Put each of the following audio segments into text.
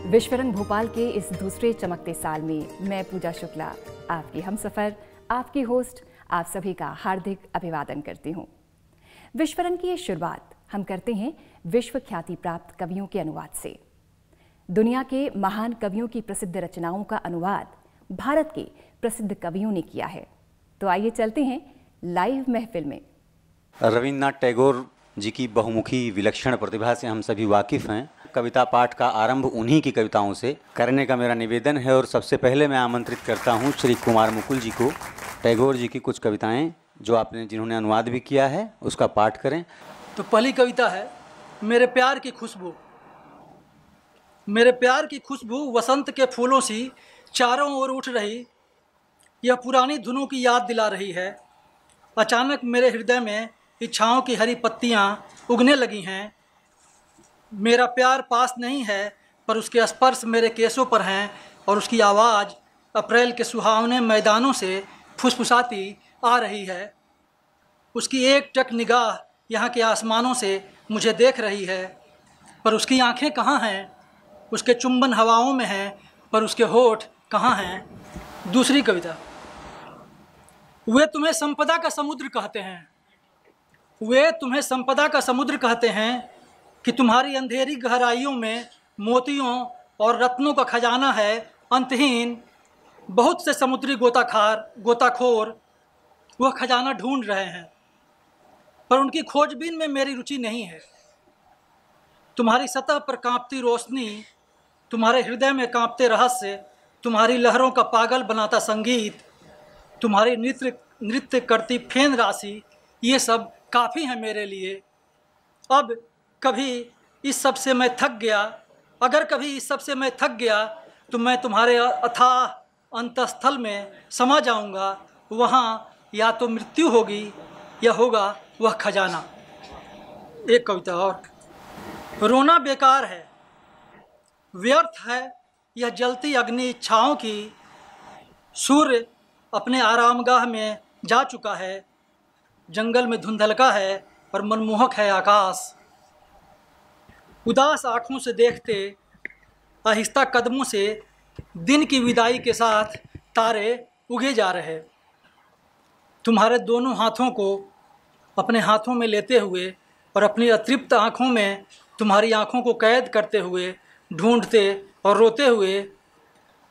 विश्वरंग भोपाल के इस दूसरे चमकते साल में मैं पूजा शुक्ला आपकी हमसफर, आपकी होस्ट, आप सभी का हार्दिक अभिवादन करती हूँ। विश्वरंग की ये शुरुआत हम करते हैं विश्व ख्याति प्राप्त कवियों के अनुवाद से। दुनिया के महान कवियों की प्रसिद्ध रचनाओं का अनुवाद भारत के प्रसिद्ध कवियों ने किया है। तो आइए चलते हैं लाइव महफिल में। रविन्द्रनाथ टैगोर जी की बहुमुखी विलक्षण प्रतिभा से हम सभी वाकिफ़ हैं। कविता पाठ का आरंभ उन्हीं की कविताओं से करने का मेरा निवेदन है और सबसे पहले मैं आमंत्रित करता हूं श्री कुमार मुकुल जी को, टैगोर जी की कुछ कविताएं जिन्होंने अनुवाद भी किया है उसका पाठ करें। तो पहली कविता है मेरे प्यार की खुशबू। मेरे प्यार की खुशबू वसंत के फूलों सी चारों ओर उठ रही, यह पुरानी धुनों की याद दिला रही है। अचानक मेरे हृदय में इच्छाओं की हरी पत्तियां उगने लगी हैं। मेरा प्यार पास नहीं है पर उसके स्पर्श मेरे केसों पर हैं और उसकी आवाज़ अप्रैल के सुहावने मैदानों से फुसफुसाती आ रही है। उसकी एक टक निगाह यहाँ के आसमानों से मुझे देख रही है पर उसकी आंखें कहाँ हैं? उसके चुंबन हवाओं में हैं पर उसके होठ कहाँ हैं? दूसरी कविता। वे तुम्हें संपदा का समुद्र कहते हैं, वे तुम्हें संपदा का समुद्र कहते हैं कि तुम्हारी अंधेरी गहराइयों में मोतियों और रत्नों का खजाना है अंतहीन। बहुत से समुद्री गोताखोर वह खजाना ढूंढ रहे हैं पर उनकी खोजबीन में मेरी रुचि नहीं है। तुम्हारी सतह पर कांपती रोशनी, तुम्हारे हृदय में कांपते रहस्य, तुम्हारी लहरों का पागल बनाता संगीत, तुम्हारी नृत्य करती फेन राशि, ये सब काफ़ी है मेरे लिए। अब कभी इस सब से मैं थक गया, अगर कभी इस सब से मैं थक गया तो मैं तुम्हारे अथाह अंतस्थल में समा जाऊंगा। वहाँ या तो मृत्यु होगी या होगा वह खजाना। एक कविता और। रोना बेकार है, व्यर्थ है यह जलती अग्नि इच्छाओं की। सूर्य अपने आरामगाह में जा चुका है, जंगल में धुंधलका है और मनमोहक है आकाश। उदास आँखों से देखते, आहिस्ता कदमों से दिन की विदाई के साथ तारे उगे जा रहे। तुम्हारे दोनों हाथों को अपने हाथों में लेते हुए और अपनी अतृप्त आँखों में तुम्हारी आँखों को कैद करते हुए, ढूंढते और रोते हुए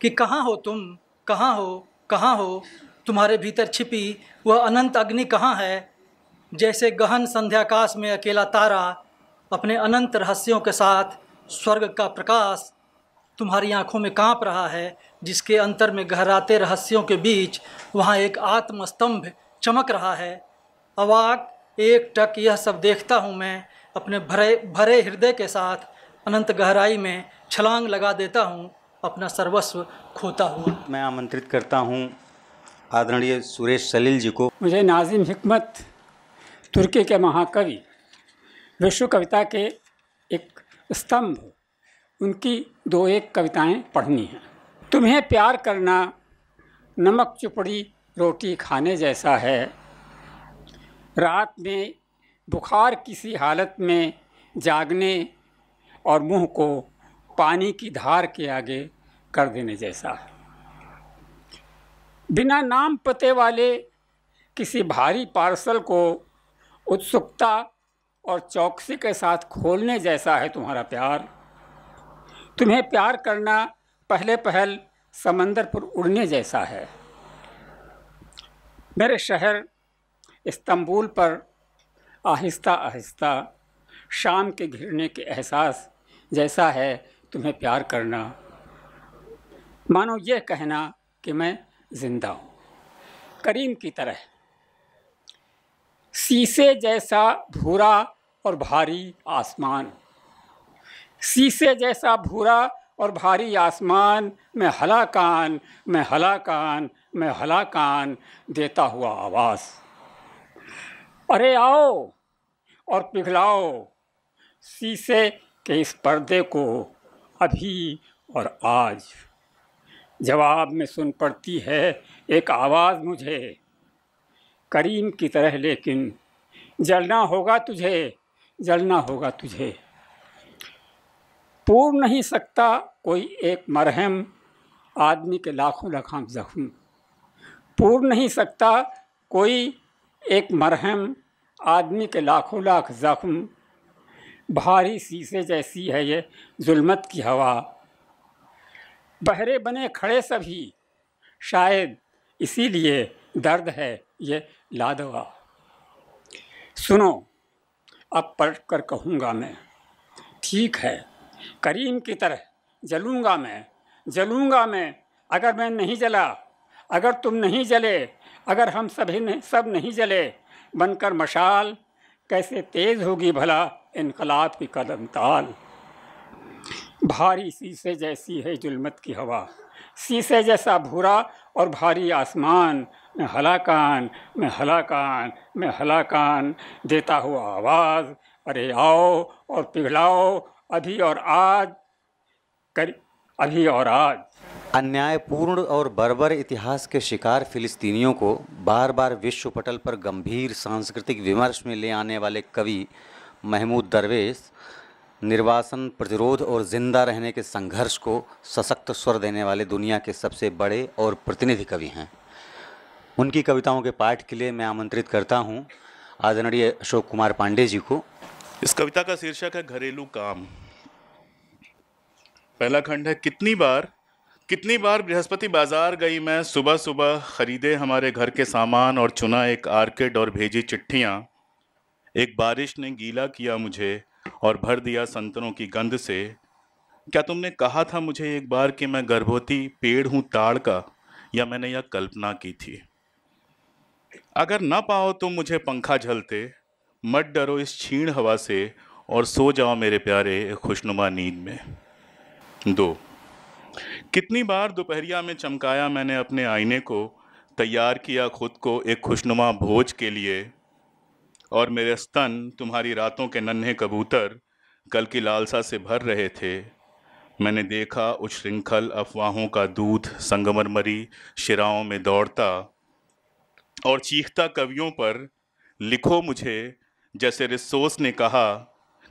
कि कहाँ हो तुम, कहाँ हो, कहाँ हो? तुम्हारे भीतर छिपी वह अनंत अग्नि कहाँ है? जैसे गहन संध्याकाश में अकेला तारा अपने अनंत रहस्यों के साथ स्वर्ग का प्रकाश तुम्हारी आँखों में काँप रहा है, जिसके अंतर में गहराते रहस्यों के बीच वहाँ एक आत्मस्तंभ चमक रहा है। अवाक एक टक यह सब देखता हूँ मैं, अपने भरे हृदय के साथ अनंत गहराई में छलांग लगा देता हूँ, अपना सर्वस्व खोता हूँ। मैं आमंत्रित करता हूँ आदरणीय सुरेश सलील जी को। मुझे नाजिम हिकमत तुर्की के महाकवि, विश्व कविता के एक स्तंभ, उनकी दो एक कविताएं पढ़नी हैं। तुम्हें प्यार करना नमक चुपड़ी रोटी खाने जैसा है। रात में बुखार किसी हालत में जागने और मुंह को पानी की धार के आगे कर देने जैसा है। बिना नाम पते वाले किसी भारी पार्सल को उत्सुकता और चौकसी के साथ खोलने जैसा है तुम्हारा प्यार। तुम्हें प्यार करना पहले पहल समंदर पर उड़ने जैसा है। मेरे शहर इस्तांबुल पर आहिस्ता आहिस्ता शाम के घिरने के एहसास जैसा है तुम्हें प्यार करना। मानो ये कहना कि मैं जिंदा हूँ। करीम की तरह शीशे जैसा भूरा और भारी आसमान, शीशे जैसा भूरा और भारी आसमान में हला कान, मैं हला कान, मैं हला कान देता हुआ आवाज़। अरे आओ और पिघलाओ शीशे के इस पर्दे को अभी और आज। जवाब में सुन पड़ती है एक आवाज़ मुझे, करीम की तरह, लेकिन जलना होगा तुझे, जलना होगा तुझे। पूर नहीं सकता कोई एक मरहम आदमी के लाखों लाख जख्म। पूर नहीं सकता कोई एक मरहम आदमी के लाखों लाख जख्म। भारी शीशे जैसी है ये जुल्मत की हवा। बहरे बने खड़े सभी, शायद इसीलिए दर्द है ये लादवा। सुनो अब पलट कर कहूँगा मैं, ठीक है करीम की तरह जलूँगा मैं। अगर मैं नहीं जला, अगर तुम नहीं जले, अगर हम सब नहीं जले, बनकर मशाल कैसे तेज़ होगी भला इनकलाब की कदम ताल। भारी शीशे जैसी है जुल्मत की हवा, शीशे जैसा भूरा और भारी आसमान में हलाकान देता हुआ आवाज़, अरे आओ और पिघलाओ अभी और आज। अन्यायपूर्ण और बर्बर इतिहास के शिकार फिलिस्तीनियों को बार बार विश्व पटल पर गंभीर सांस्कृतिक विमर्श में ले आने वाले कवि महमूद दरवेश निर्वासन, प्रतिरोध और जिंदा रहने के संघर्ष को सशक्त स्वर देने वाले दुनिया के सबसे बड़े और प्रतिनिधि कवि हैं। उनकी कविताओं के पाठ के लिए मैं आमंत्रित करता हूं आदरणीय अशोक कुमार पांडे जी को। इस कविता का शीर्षक है घरेलू काम। पहला खंड है, कितनी बार बृहस्पति बाजार गई मैं, सुबह सुबह खरीदे हमारे घर के सामान और चुना एक आर्किड और भेजी चिट्ठियाँ। एक बारिश ने गीला किया मुझे और भर दिया संतरों की गंध से। क्या तुमने कहा था मुझे एक बार कि मैं गर्भवती पेड़ हूँ ताड़ का, या मैंने यह कल्पना की थी? अगर न पाओ तुम मुझे पंखा झलते, मत डरो इस क्षीण हवा से और सो जाओ मेरे प्यारे खुशनुमा नींद में। 2, कितनी बार दोपहरिया में चमकाया मैंने अपने आईने को, तैयार किया खुद को एक खुशनुमा भोज के लिए, और मेरे स्तन तुम्हारी रातों के नन्हे कबूतर कल की लालसा से भर रहे थे। मैंने देखा उच्छृंखल अफवाहों का दूध संगमरमरी शिराओं में दौड़ता और चीखता कवियों पर, लिखो मुझे जैसे रिसोस ने कहा,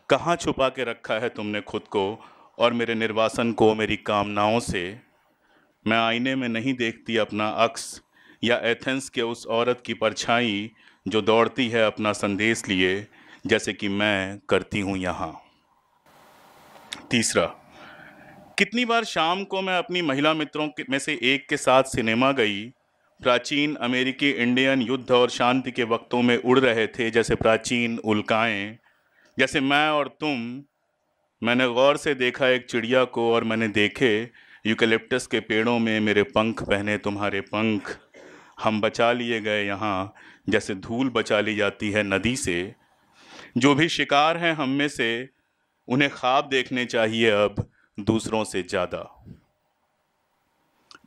कहाँ छुपा के रखा है तुमने खुद को और मेरे निर्वासन को मेरी कामनाओं से। मैं आईने में नहीं देखती अपना अक्स या एथेंस के उस औरत की परछाई जो दौड़ती है अपना संदेश लिए, जैसे कि मैं करती हूँ यहाँ। 3, कितनी बार शाम को मैं अपनी महिला मित्रों में से एक के साथ सिनेमा गई। प्राचीन अमेरिकी इंडियन युद्ध और शांति के वक्तों में उड़ रहे थे जैसे प्राचीन उल्काएं, जैसे मैं और तुम। मैंने गौर से देखा एक चिड़िया को और मैंने देखे यूकेलिप्टस के पेड़ों में मेरे पंख पहने तुम्हारे पंख। हम बचा लिए गए यहाँ जैसे धूल बचा ली जाती है नदी से। जो भी शिकार हैं हम में से, उन्हें ख्वाब देखने चाहिए अब दूसरों से ज़्यादा।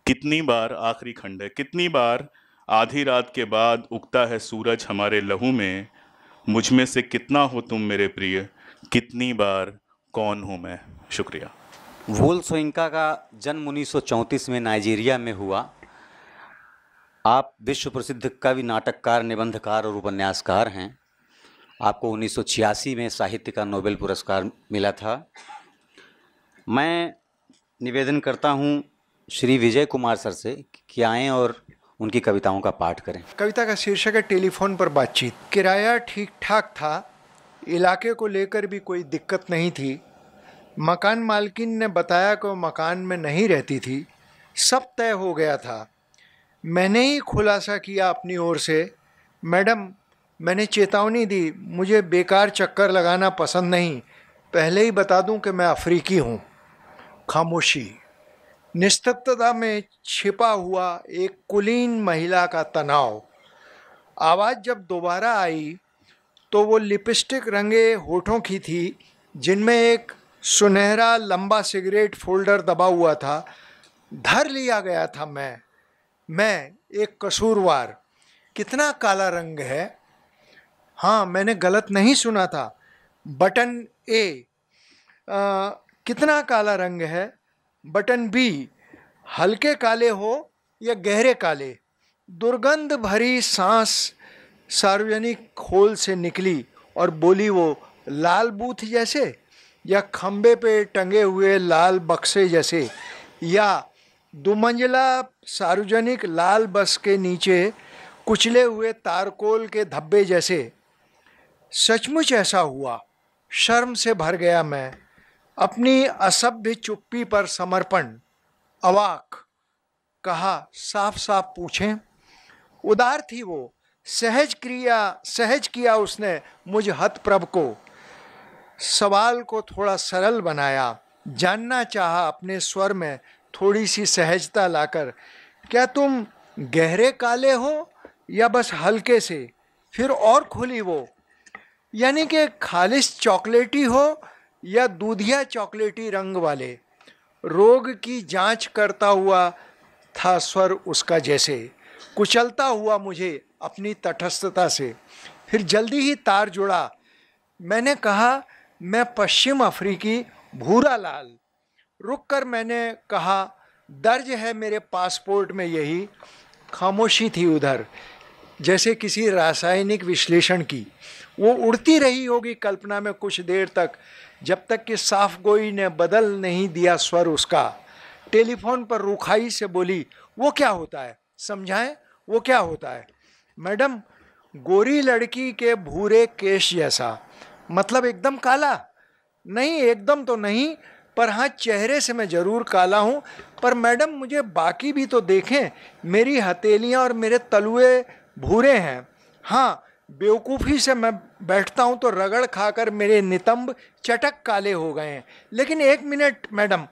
कितनी बार, आखिरी खंड है, कितनी बार आधी रात के बाद उगता है सूरज हमारे लहू में। मुझ में से कितना हो तुम मेरे प्रिय, कितनी बार कौन हूँ मैं। शुक्रिया। वोल सोइंका का जन्म 1934 में नाइजीरिया में हुआ। आप विश्व प्रसिद्ध कवि, नाटककार, निबंधकार और उपन्यासकार हैं। आपको 1986 में साहित्य का नोबेल पुरस्कार मिला था। मैं निवेदन करता हूं श्री विजय कुमार सर से कि आएँ और उनकी कविताओं का पाठ करें। कविता का शीर्षक है टेलीफोन पर बातचीत। किराया ठीक ठाक था, इलाके को लेकर भी कोई दिक्कत नहीं थी। मकान मालकिन ने बताया कि वो मकान में नहीं रहती थी। सब तय हो गया था। मैंने ही खुलासा किया अपनी ओर से, मैडम मैंने चेतावनी दी, मुझे बेकार चक्कर लगाना पसंद नहीं, पहले ही बता दूं कि मैं अफ्रीकी हूँ। खामोशी, निस्तब्धता में छिपा हुआ एक कुलीन महिला का तनाव। आवाज़ जब दोबारा आई तो वो लिपस्टिक रंगे होठों की थी, जिनमें एक सुनहरा लंबा सिगरेट फोल्डर दबा हुआ था। धर लिया गया था मैं एक कसूरवार। कितना काला रंग है। हाँ, मैंने गलत नहीं सुना था। Button A. कितना काला रंग है। Button B. हल्के काले हो या गहरे काले। दुर्गंध भरी सांस सार्वजनिक खोल से निकली और बोली वो, लाल बूथ जैसे या खंबे पे टंगे हुए लाल बक्से जैसे, या दुमंजिला सार्वजनिक लाल बस के नीचे कुचले हुए तारकोल के धब्बे जैसे। सचमुच ऐसा हुआ। शर्म से भर गया मैं, अपनी असभ्य चुप्पी पर समर्पण, अवाक। कहा, साफ साफ पूछें। उदार थी वो, सहज किया उसने मुझ हतप्रभ को। सवाल को थोड़ा सरल बनाया, जानना चाहा अपने स्वर में थोड़ी सी सहजता लाकर, क्या तुम गहरे काले हो या बस हल्के से? फिर और खुली वो, यानी कि खालिस चॉकलेटी हो या दूधिया चॉकलेटी रंग वाले। रोग की जांच करता हुआ था स्वर उसका जैसे, कुचलता हुआ मुझे अपनी तटस्थता से। फिर जल्दी ही तार जुड़ा। मैंने कहा, मैं पश्चिम अफ्रीकी भूरा लाल। रुक कर मैंने कहा, दर्ज है मेरे पासपोर्ट में यही। खामोशी थी उधर, जैसे किसी रासायनिक विश्लेषण की। वो उड़ती रही होगी कल्पना में कुछ देर तक, जब तक कि साफ गोई ने बदल नहीं दिया स्वर उसका। टेलीफोन पर रुखाई से बोली, वो क्या होता है, समझाएं, वो क्या होता है? मैडम, गोरी लड़की के भूरे केश जैसा। मतलब एकदम काला? नहीं, एकदम तो नहीं, पर हाँ, चेहरे से मैं ज़रूर काला हूँ। पर मैडम, मुझे बाकी भी तो देखें, मेरी हथेलियाँ और मेरे तलुए भूरे हैं। हाँ, बेवकूफ़ी से मैं बैठता हूँ तो रगड़ खाकर मेरे नितंब चटक काले हो गए हैं। लेकिन एक मिनट मैडम,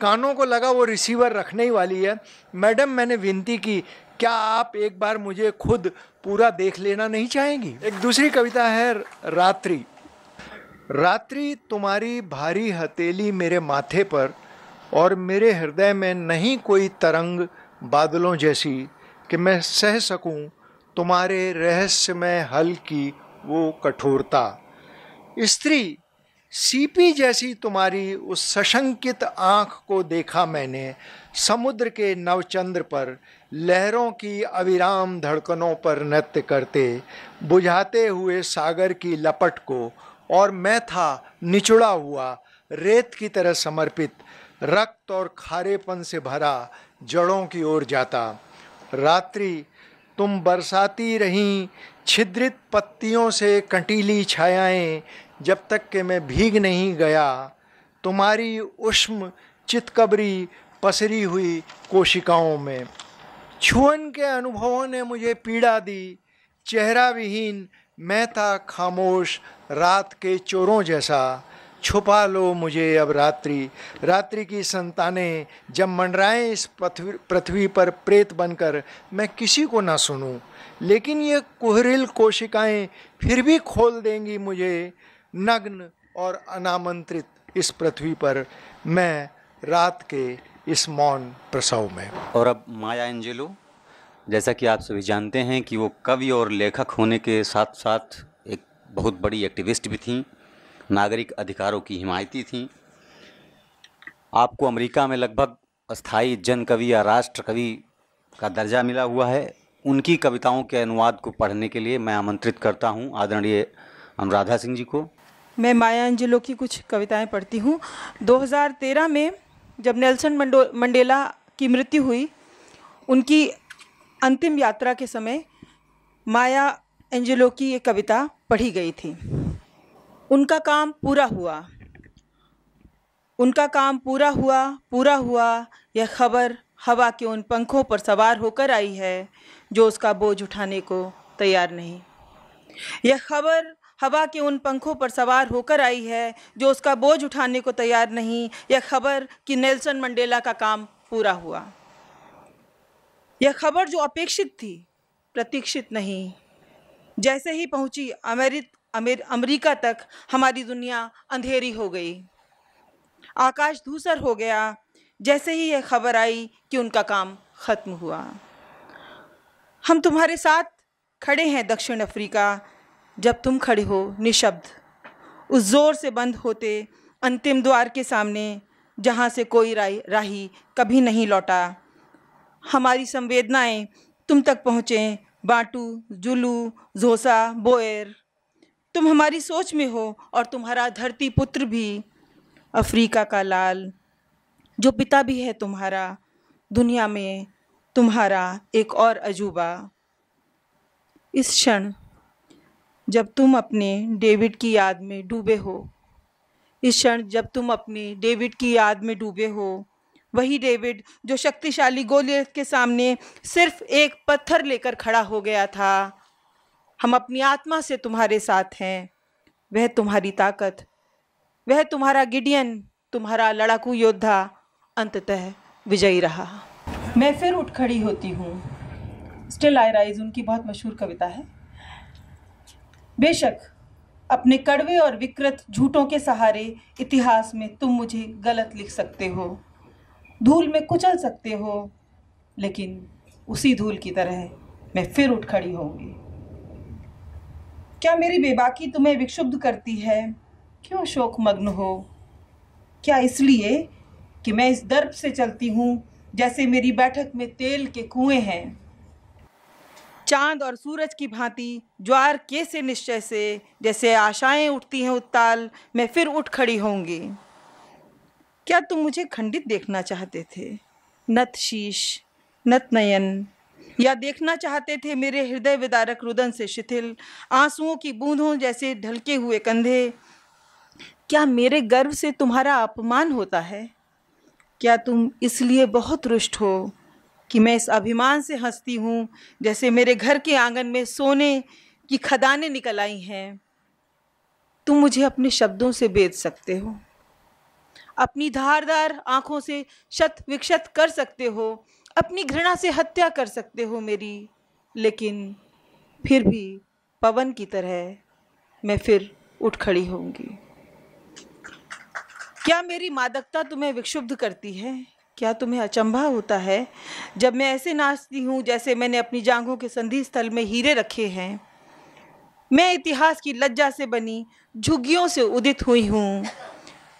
कानों को लगा वो रिसीवर रखने ही वाली है। मैडम, मैंने विनती की, क्या आप एक बार मुझे खुद पूरा देख लेना नहीं चाहेंगी? एक दूसरी कविता है, रात्रि। रात्रि, तुम्हारी भारी हथेली मेरे माथे पर, और मेरे हृदय में नहीं कोई तरंग बादलों जैसी कि मैं सह सकूं तुम्हारे रहस्यमय हल की वो कठोरता। स्त्री, सीपी जैसी तुम्हारी उस सशंकित आँख को देखा मैंने समुद्र के नवचंद्र पर, लहरों की अविराम धड़कनों पर नृत्य करते, बुझाते हुए सागर की लपट को। और मैं था निचुड़ा हुआ, रेत की तरह समर्पित, रक्त और खारेपन से भरा, जड़ों की ओर जाता। रात्रि, तुम बरसाती रहीं छिद्रित पत्तियों से कंटीली छायाएं, जब तक कि मैं भीग नहीं गया तुम्हारी उष्म चितकबरी पसरी हुई कोशिकाओं में। छुअन के अनुभवों ने मुझे पीड़ा दी, चेहरा विहीन मैं था खामोश रात के चोरों जैसा। छुपा लो मुझे अब रात्रि। रात्रि की संतानें जब मंडराएं इस पृथ्वी पर प्रेत बनकर, मैं किसी को ना सुनूं, लेकिन ये कुहरिल कोशिकाएं फिर भी खोल देंगी मुझे नग्न और अनामंत्रित इस पृथ्वी पर, मैं रात के इस मौन प्रसव में। और अब माया एंजेलो, जैसा कि आप सभी जानते हैं कि वो कवि और लेखक होने के साथ साथ एक बहुत बड़ी एक्टिविस्ट भी थीं, नागरिक अधिकारों की हिमायती थीं। आपको अमेरिका में लगभग अस्थायी जन कवि या राष्ट्र कवि का दर्जा मिला हुआ है। उनकी कविताओं के अनुवाद को पढ़ने के लिए मैं आमंत्रित करता हूं आदरणीय अनुराधा सिंह जी को। मैं माया एंजेलो की कुछ कविताएं पढ़ती हूं। 2013 में जब नेल्सन मंडेला की मृत्यु हुई, उनकी अंतिम यात्रा के समय माया एंजेलो की ये कविता पढ़ी गई थी। उनका काम पूरा हुआ, उनका काम पूरा हुआ, पूरा हुआ, यह खबर हवा के उन पंखों पर सवार होकर आई है जो उसका बोझ उठाने को तैयार नहीं। यह खबर हवा के उन पंखों पर सवार होकर आई है जो उसका बोझ उठाने को तैयार नहीं। यह खबर कि नेल्सन मंडेला का काम पूरा हुआ। यह खबर जो अपेक्षित थी, प्रतीक्षित नहीं। जैसे ही पहुंची अमेरिका तक, हमारी दुनिया अंधेरी हो गई, आकाश धूसर हो गया जैसे ही यह खबर आई कि उनका काम खत्म हुआ। हम तुम्हारे साथ खड़े हैं दक्षिण अफ्रीका, जब तुम खड़े हो निशब्द उस जोर से बंद होते अंतिम द्वार के सामने जहाँ से कोई राही कभी नहीं लौटा। हमारी संवेदनाएं तुम तक पहुँचें, बाटू, जुलू, झोसा, बोएर। तुम हमारी सोच में हो और तुम्हारा धरती पुत्र भी अफ्रीका का लाल, जो पिता भी है तुम्हारा, दुनिया में तुम्हारा एक और अजूबा। इस क्षण जब तुम अपने डेविड की याद में डूबे हो, इस क्षण जब तुम अपने डेविड की याद में डूबे हो, वही डेविड जो शक्तिशाली गोलियत के सामने सिर्फ एक पत्थर लेकर खड़ा हो गया था, हम अपनी आत्मा से तुम्हारे साथ हैं। वह तुम्हारी ताकत, वह तुम्हारा गिडियन, तुम्हारा लड़ाकू योद्धा अंततः विजयी रहा। मैं फिर उठ खड़ी होती हूँ। स्टिल आई राइज उनकी बहुत मशहूर कविता है। बेशक अपने कड़वे और विकृत झूठों के सहारे इतिहास में तुम मुझे गलत लिख सकते हो, धूल में कुचल सकते हो, लेकिन उसी धूल की तरह मैं फिर उठ खड़ी होंगी। क्या मेरी बेबाकी तुम्हें विक्षुब्ध करती है? क्यों शोकमग्न हो? क्या इसलिए कि मैं इस दर्प से चलती हूँ जैसे मेरी बैठक में तेल के कुएं हैं? चांद और सूरज की भांति ज्वार के से निश्चय से जैसे आशाएं उठती हैं उत्ताल, मैं फिर उठ खड़ी होंगी। क्या तुम मुझे खंडित देखना चाहते थे, नत शीश, नत नयन, या देखना चाहते थे मेरे हृदय विदारक रुदन से शिथिल आंसुओं की बूंदों जैसे ढलके हुए कंधे? क्या मेरे गर्व से तुम्हारा अपमान होता है? क्या तुम इसलिए बहुत रुष्ट हो कि मैं इस अभिमान से हंसती हूँ जैसे मेरे घर के आंगन में सोने की खदानें निकल आई हैं? तुम मुझे अपने शब्दों से बेच सकते हो, अपनी धारदार आंखों से शत विक्षत कर सकते हो, अपनी घृणा से हत्या कर सकते हो मेरी, लेकिन फिर भी पवन की तरह मैं फिर उठ खड़ी होंगी। क्या मेरी मादकता तुम्हें विक्षुब्ध करती है? क्या तुम्हें अचंभा होता है जब मैं ऐसे नाचती हूँ जैसे मैंने अपनी जांघों के संधि स्थल में हीरे रखे हैं? मैं इतिहास की लज्जा से बनी झुग्गियों से उदित हुई हूँ।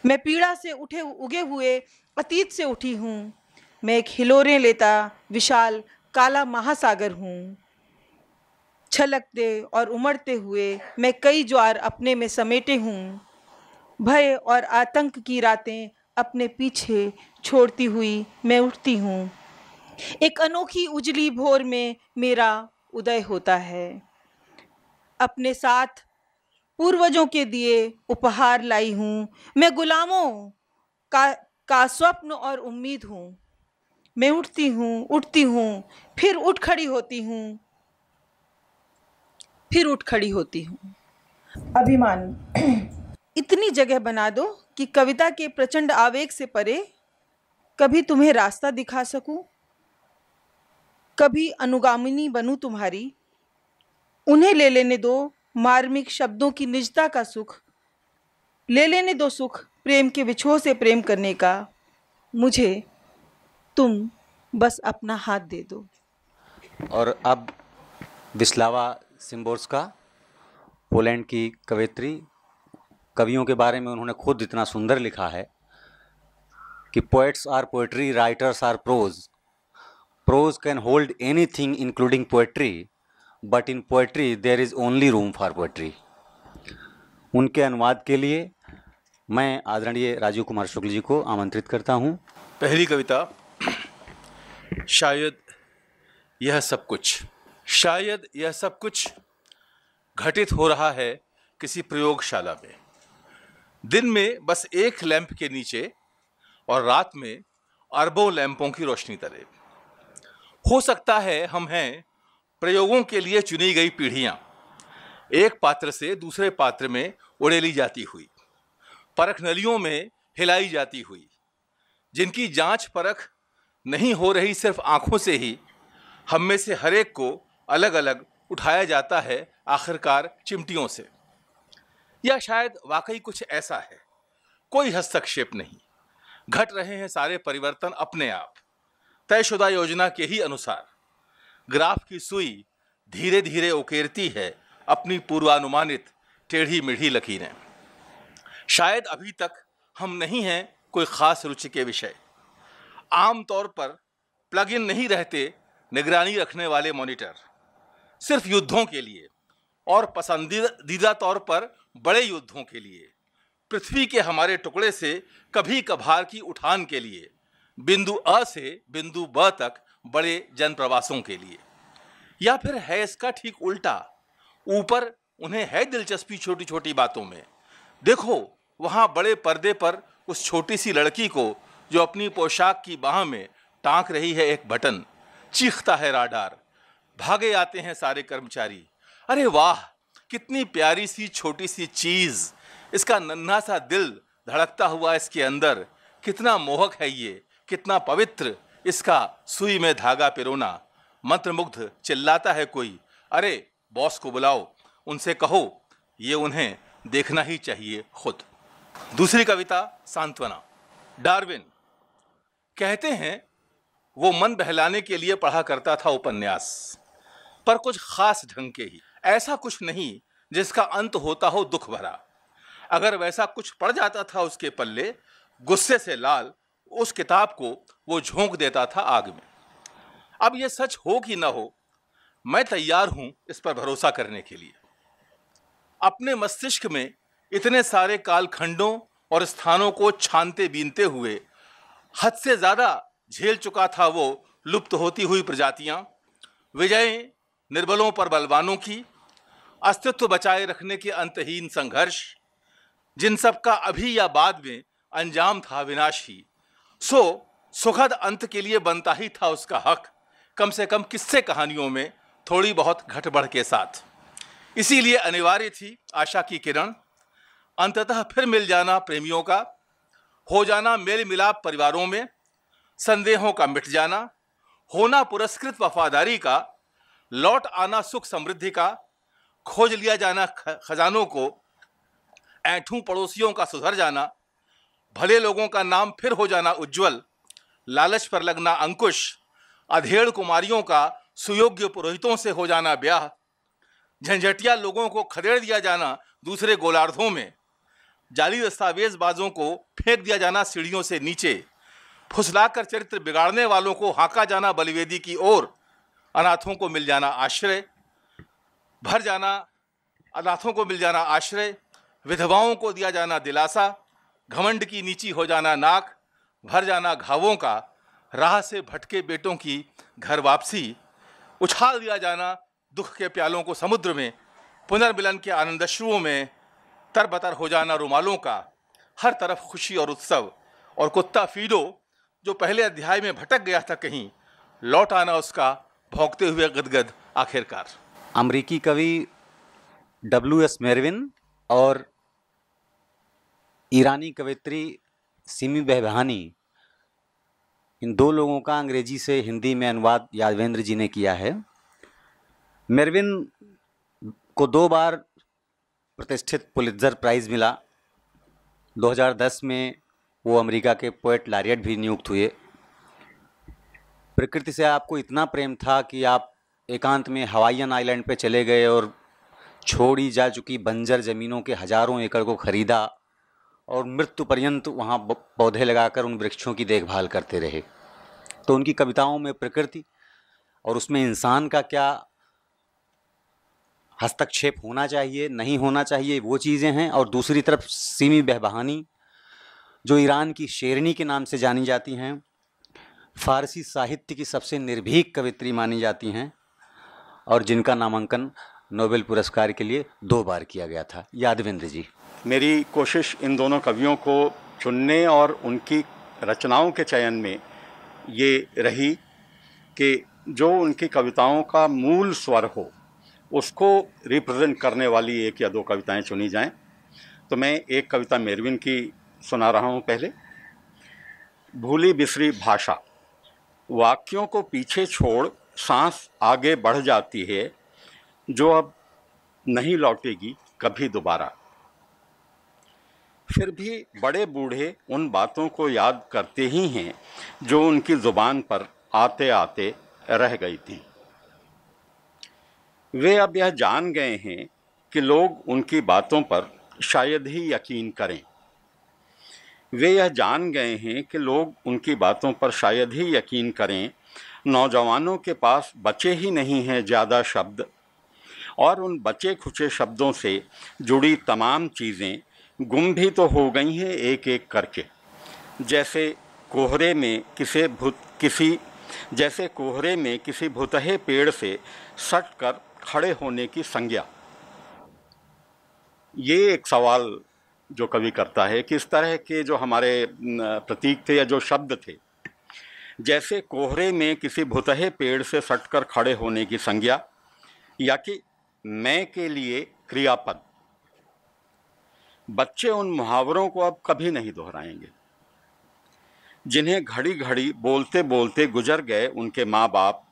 मैं पीड़ा से उगे हुए अतीत से उठी हूँ। मैं एक हिलोरें लेता विशाल काला महासागर हूँ। छलकते और उमड़ते हुए मैं कई ज्वार अपने में समेटे हूँ। भय और आतंक की रातें अपने पीछे छोड़ती हुई मैं उठती हूँ। एक अनोखी उजली भोर में मेरा उदय होता है। अपने साथ पूर्वजों के दिए उपहार लाई हूँ। मैं गुलामों का स्वप्न और उम्मीद हूँ। मैं उठती हूँ, फिर उठ खड़ी होती हूँ, फिर उठ खड़ी होती हूँ। अभिमान इतनी जगह बना दो कि कविता के प्रचंड आवेग से परे कभी तुम्हें रास्ता दिखा सकूं, कभी अनुगामिनी बनूं तुम्हारी। उन्हें ले लेने दो मार्मिक शब्दों की निजता का सुख, ले लेने दो सुख प्रेम के विछोह से प्रेम करने का। मुझे तुम बस अपना हाथ दे दो। और अब विस्लावा शिंबोर्स्का, पोलैंड की कवयित्री, कवियों के बारे में उन्होंने खुद इतना सुंदर लिखा है कि poets are poetry, writers are prose, prose can hold anything including poetry, but in poetry there is only room for poetry. उनके अनुवाद के लिए मैं आदरणीय राजीव कुमार शुक्ल जी को आमंत्रित करता हूँ। पहली कविता, शायद यह सब कुछ। शायद यह सब कुछ घटित हो रहा है किसी प्रयोगशाला में, दिन में बस एक लैंप के नीचे और रात में अरबों लैंपों की रोशनी तले। हो सकता है हम हैं प्रयोगों के लिए चुनी गई पीढ़ियां, एक पात्र से दूसरे पात्र में उड़ेली जाती हुई, परख नलियों में हिलाई जाती हुई, जिनकी जांच परख नहीं हो रही सिर्फ आंखों से ही। हम में से हर एक को अलग अलग उठाया जाता है आखिरकार चिमटियों से। या शायद वाकई कुछ ऐसा है, कोई हस्तक्षेप नहीं, घट रहे हैं सारे परिवर्तन अपने आप, तयशुदा योजना के ही अनुसार। ग्राफ की सुई धीरे धीरे उकेरती है अपनी पूर्वानुमानित टेढ़ी मेढ़ी लकीरें। शायद अभी तक हम नहीं हैं कोई खास रुचि के विषय। आमतौर पर प्लग इन नहीं रहते निगरानी रखने वाले मॉनिटर, सिर्फ युद्धों के लिए और पसंदीदा तौर पर बड़े युद्धों के लिए। पृथ्वी के हमारे टुकड़े से कभी कभार की उठान के लिए, बिंदु अ से बिंदु ब तक बड़े जन प्रवासों के लिए। या फिर है इसका ठीक उल्टा, ऊपर उन्हें है दिलचस्पी छोटी छोटी बातों में। देखो वहां बड़े पर्दे पर उस छोटी सी लड़की को जो अपनी पोशाक की बाह में टांक रही है एक बटन। चीखता है राडार, भागे आते हैं सारे कर्मचारी। अरे वाह, कितनी प्यारी सी छोटी सी चीज, इसका नन्हा सा दिल धड़कता हुआ इसके अंदर, कितना मोहक है ये, कितना पवित्र इसका सुई में धागा पिरोना। मंत्रमुग्ध चिल्लाता है कोई, अरे बॉस को बुलाओ, उनसे कहो ये उन्हें देखना ही चाहिए खुद। दूसरी कविता सांत्वना। डार्विन कहते हैं वो मन बहलाने के लिए पढ़ा करता था उपन्यास, पर कुछ खास ढंग के ही, ऐसा कुछ नहीं जिसका अंत होता हो दुख भरा। अगर वैसा कुछ पड़ जाता था उसके पल्ले, गुस्से से लाल उस किताब को वो झोंक देता था आग में। अब ये सच हो कि ना हो, मैं तैयार हूं इस पर भरोसा करने के लिए। अपने मस्तिष्क में इतने सारे कालखंडों और स्थानों को छानते बीनते हुए हद से ज्यादा झेल चुका था वो लुप्त होती हुई प्रजातियां, विजय निर्बलों पर बलवानों की, अस्तित्व बचाए रखने के अंतहीन संघर्ष, जिन सब का अभी या बाद में अंजाम था विनाशी। सो सुखद अंत के लिए बनता ही था उसका हक, कम से कम किस्से कहानियों में थोड़ी बहुत घटबढ़ के साथ। इसीलिए अनिवार्य थी आशा की किरण, अंततः फिर मिल जाना प्रेमियों का, हो जाना मेल मिलाप परिवारों में, संदेहों का मिट जाना, होना पुरस्कृत वफादारी का, लौट आना सुख समृद्धि का, खोज लिया जाना खजानों को, ऐंठू पड़ोसियों का सुधर जाना, भले लोगों का नाम फिर हो जाना उज्जवल, लालच पर लगना अंकुश, अधेड़ कुमारियों का सुयोग्य पुरोहितों से हो जाना ब्याह, झंझटिया लोगों को खदेड़ दिया जाना दूसरे गोलार्धों में, जाली दस्तावेजबाजों को फेंक दिया जाना सीढ़ियों से नीचे, फुसलाकर चरित्र बिगाड़ने वालों को हांका जाना बलिवेदी की ओर, अनाथों को मिल जाना आश्रय, भर जाना अनाथों को मिल जाना आश्रय, विधवाओं को दिया जाना दिलासा, घमंड की नीची हो जाना नाक, भर जाना घावों का, राह से भटके बेटों की घर वापसी, उछाल दिया जाना दुख के प्यालों को समुद्र में, पुनर्मिलन के आनंदश्रुओं में तरबतर हो जाना रुमालों का, हर तरफ खुशी और उत्सव, और कुत्ता फीडो जो पहले अध्याय में भटक गया था कहीं, लौट आना उसका भौंकते हुए गदगद आखिरकार। अमरीकी कवि W.S. मेरविन और ईरानी कवित्री सिमी बेहबानी, इन दो लोगों का अंग्रेजी से हिंदी में अनुवाद यादवेंद्र जी ने किया है। मेरविन को 2 बार प्रतिष्ठित पुलित्जर प्राइज़ मिला। 2010 में वो अमेरिका के पोएट लॉरिएट भी नियुक्त हुए। प्रकृति से आपको इतना प्रेम था कि आप एकांत में हवाईयन आइलैंड पे चले गए और छोड़ी जा चुकी बंजर ज़मीनों के हजारों एकड़ को खरीदा और मृत्यु पर्यंत वहाँ पौधे लगाकर उन वृक्षों की देखभाल करते रहे। तो उनकी कविताओं में प्रकृति और उसमें इंसान का क्या हस्तक्षेप होना चाहिए, नहीं होना चाहिए, वो चीज़ें हैं। और दूसरी तरफ सिमी बेहबानी जो ईरान की शेरनी के नाम से जानी जाती हैं, फ़ारसी साहित्य की सबसे निर्भीक कवित्री मानी जाती हैं और जिनका नामांकन नोबेल पुरस्कार के लिए 2 बार किया गया था। यादवेंद्र जी। मेरी कोशिश इन दोनों कवियों को चुनने और उनकी रचनाओं के चयन में ये रही कि जो उनकी कविताओं का मूल स्वर हो उसको रिप्रेजेंट करने वाली 1 या 2 कविताएं चुनी जाएं। तो मैं एक कविता मेरविन की सुना रहा हूं। पहले, भूली बिसरी भाषा, वाक्यों को पीछे छोड़ सांस आगे बढ़ जाती है जो अब नहीं लौटेगी कभी दोबारा। फिर भी बड़े बूढ़े उन बातों को याद करते ही हैं जो उनकी ज़ुबान पर आते आते रह गई थीं। वे अब यह जान गए हैं कि लोग उनकी बातों पर शायद ही यकीन करें। वे यह जान गए हैं कि लोग उनकी बातों पर शायद ही यकीन करें। नौजवानों के पास बचे ही नहीं हैं ज़्यादा शब्द, और उन बचे खुचे शब्दों से जुड़ी तमाम चीज़ें गुम भी तो हो गई हैं एक एक करके, जैसे कोहरे में किसी भुतहे पेड़ से सट कर खड़े होने की संज्ञा। ये एक सवाल जो कवि करता है कि इस तरह के जो हमारे प्रतीक थे या जो शब्द थे, जैसे कोहरे में किसी भुतहे पेड़ से सटकर खड़े होने की संज्ञा, या कि मैं के लिए क्रियापद। बच्चे उन मुहावरों को अब कभी नहीं दोहराएंगे जिन्हें घड़ी घड़ी बोलते बोलते गुजर गए उनके माँ बाप।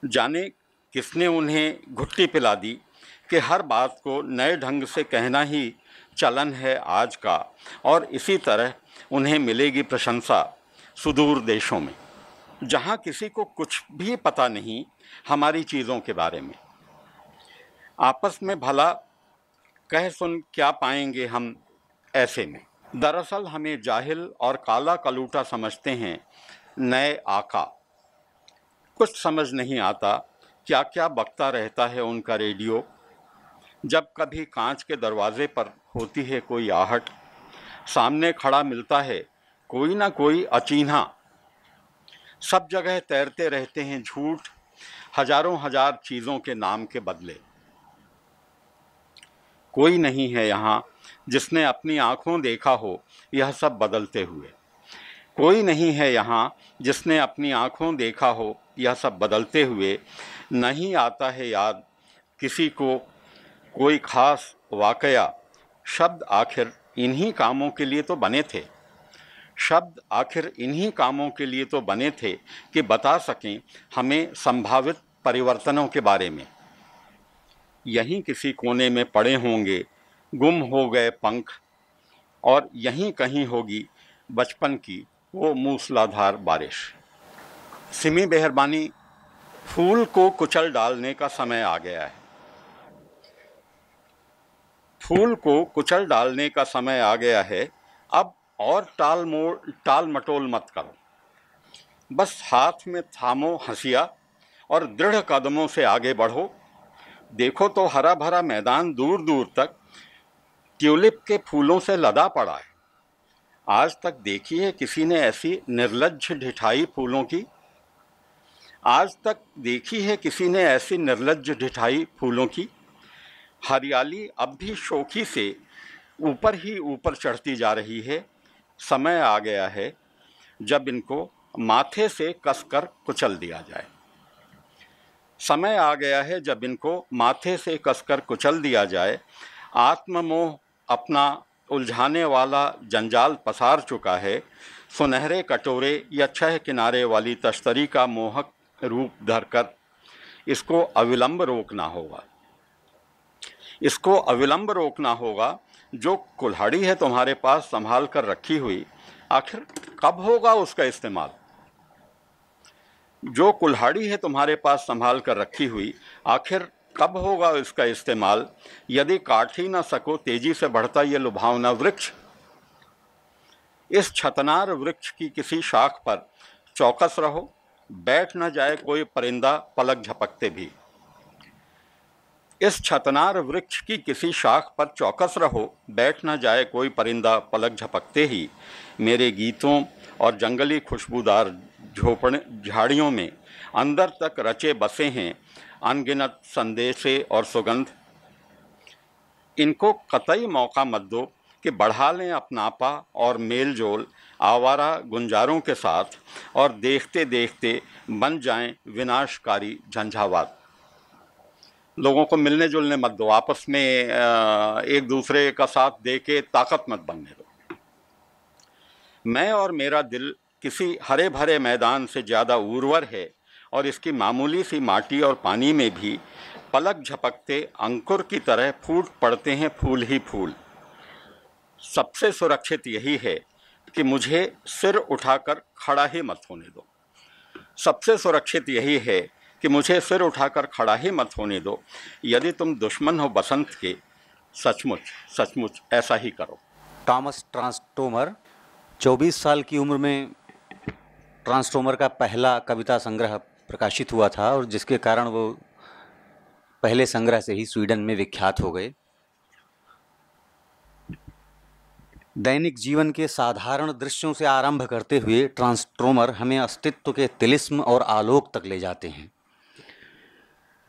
जाने किसने उन्हें घुट्टी पिला दी कि हर बात को नए ढंग से कहना ही चलन है आज का, और इसी तरह उन्हें मिलेगी प्रशंसा सुदूर देशों में, जहाँ किसी को कुछ भी पता नहीं हमारी चीज़ों के बारे में। आपस में भला कह सुन क्या पाएंगे हम ऐसे में। दरअसल हमें जाहिल और काला कलूटा समझते हैं नए आका। कुछ समझ नहीं आता क्या क्या बकता रहता है उनका रेडियो। जब कभी कांच के दरवाजे पर होती है कोई आहट, सामने खड़ा मिलता है कोई ना कोई अचीन्हा। सब जगह तैरते रहते हैं झूठ, हजारों हजार चीज़ों के नाम के बदले। कोई नहीं है यहाँ जिसने अपनी आँखों देखा हो यह सब बदलते हुए। कोई नहीं है यहाँ जिसने अपनी आँखों देखा हो यह सब बदलते हुए। नहीं आता है याद किसी को कोई ख़ास वाकया। शब्द आखिर इन्हीं कामों के लिए तो बने थे, शब्द आखिर इन्हीं कामों के लिए तो बने थे कि बता सकें हमें संभावित परिवर्तनों के बारे में। यहीं किसी कोने में पड़े होंगे गुम हो गए पंख, और यहीं कहीं होगी बचपन की वो मूसलाधार बारिश। सिमी बेहरबानी, फूल को कुचल डालने का समय आ गया है। फूल को कुचल डालने का समय आ गया है। अब और टाल मटोल मत करो, बस हाथ में थामो हंसिया और दृढ़ कदमों से आगे बढ़ो। देखो तो हरा भरा मैदान दूर दूर तक ट्यूलिप के फूलों से लदा पड़ा है। आज तक देखी है किसी ने ऐसी निर्लज्ज ढिठाई फूलों की? आज तक देखी है किसी ने ऐसी निर्लज्ज ढिठाई फूलों की? हरियाली अब भी शोखी से ऊपर ही ऊपर चढ़ती जा रही है। समय आ गया है जब इनको माथे से कसकर कुचल दिया जाए। समय आ गया है जब इनको माथे से कसकर कुचल दिया जाए। आत्ममोह अपना उलझाने वाला जंजाल पसार चुका है। सुनहरे कटोरे या 6 किनारे वाली तश्तरी का मोहक रूप धरकर इसको अविलंब रोकना होगा। इसको अविलंब रोकना होगा। जो कुल्हाड़ी है तुम्हारे पास संभाल कर रखी हुई, आखिर कब होगा उसका इस्तेमाल? जो कुल्हाड़ी है तुम्हारे पास संभाल कर रखी हुई, आखिर कब होगा इसका इस्तेमाल? यदि काट ही ना सको तेजी से बढ़ता ये लुभावना वृक्ष, इस छतनार वृक्ष की किसी शाख पर चौकस रहो, बैठ न जाए कोई परिंदा पलक झपकते भी। इस छतनार वृक्ष की किसी शाख पर चौकस रहो, बैठ न जाए कोई परिंदा पलक झपकते ही। मेरे गीतों और जंगली खुशबूदार झाड़ियों में अंदर तक रचे बसे हैं अनगिनत संदेशे और सुगंध। इनको कतई मौका मत दो कि बढ़ा लें अपनापा और मेलजोल आवारा गुंजारों के साथ, और देखते देखते बन जाएं विनाशकारी झंझावात। लोगों को मिलने जुलने मत दो, आपस में एक दूसरे का साथ दे के ताकत मत बनने दो। मैं और मेरा दिल किसी हरे भरे मैदान से ज़्यादा उर्वर है, और इसकी मामूली सी माटी और पानी में भी पलक झपकते अंकुर की तरह फूट पड़ते हैं फूल ही फूल। सबसे सुरक्षित यही है कि मुझे सिर उठाकर खड़ा ही मत होने दो। सबसे सुरक्षित यही है कि मुझे सिर उठाकर खड़ा ही मत होने दो। यदि तुम दुश्मन हो बसंत के, सचमुच सचमुच ऐसा ही करो। टॉमस ट्रांसटोमर 24 साल की उम्र में ट्रांसटोमर का पहला कविता संग्रह प्रकाशित हुआ था, और जिसके कारण वो पहले संग्रह से ही स्वीडन में विख्यात हो गए। दैनिक जीवन के साधारण दृश्यों से आरंभ करते हुए ट्रांसफॉर्मर हमें अस्तित्व के तिलिस्म और आलोक तक ले जाते हैं,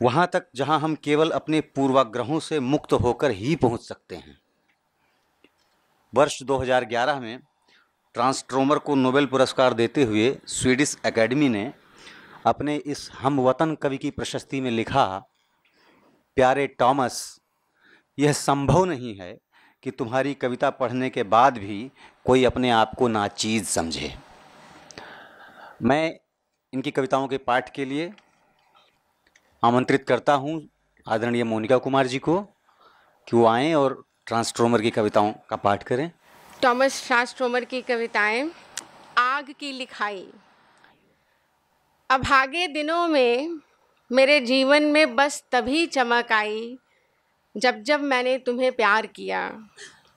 वहाँ तक जहाँ हम केवल अपने पूर्वाग्रहों से मुक्त होकर ही पहुँच सकते हैं। वर्ष 2011 में ट्रांसफॉर्मर को नोबेल पुरस्कार देते हुए स्वीडिश एकेडमी ने अपने इस हमवतन कवि की प्रशस्ति में लिखा, प्यारे टॉमस, यह संभव नहीं है कि तुम्हारी कविता पढ़ने के बाद भी कोई अपने आप को नाचीज समझे। मैं इनकी कविताओं के पाठ के लिए आमंत्रित करता हूं आदरणीय मोनिका कुमार जी को कि वो आएँ और ट्रांसफॉर्मर की कविताओं का पाठ करें। टॉमस ट्रांसफॉर्मर की कविताएं। आग की लिखाई। अभागे दिनों में मेरे जीवन में बस तभी चमक आई जब जब मैंने तुम्हें प्यार किया।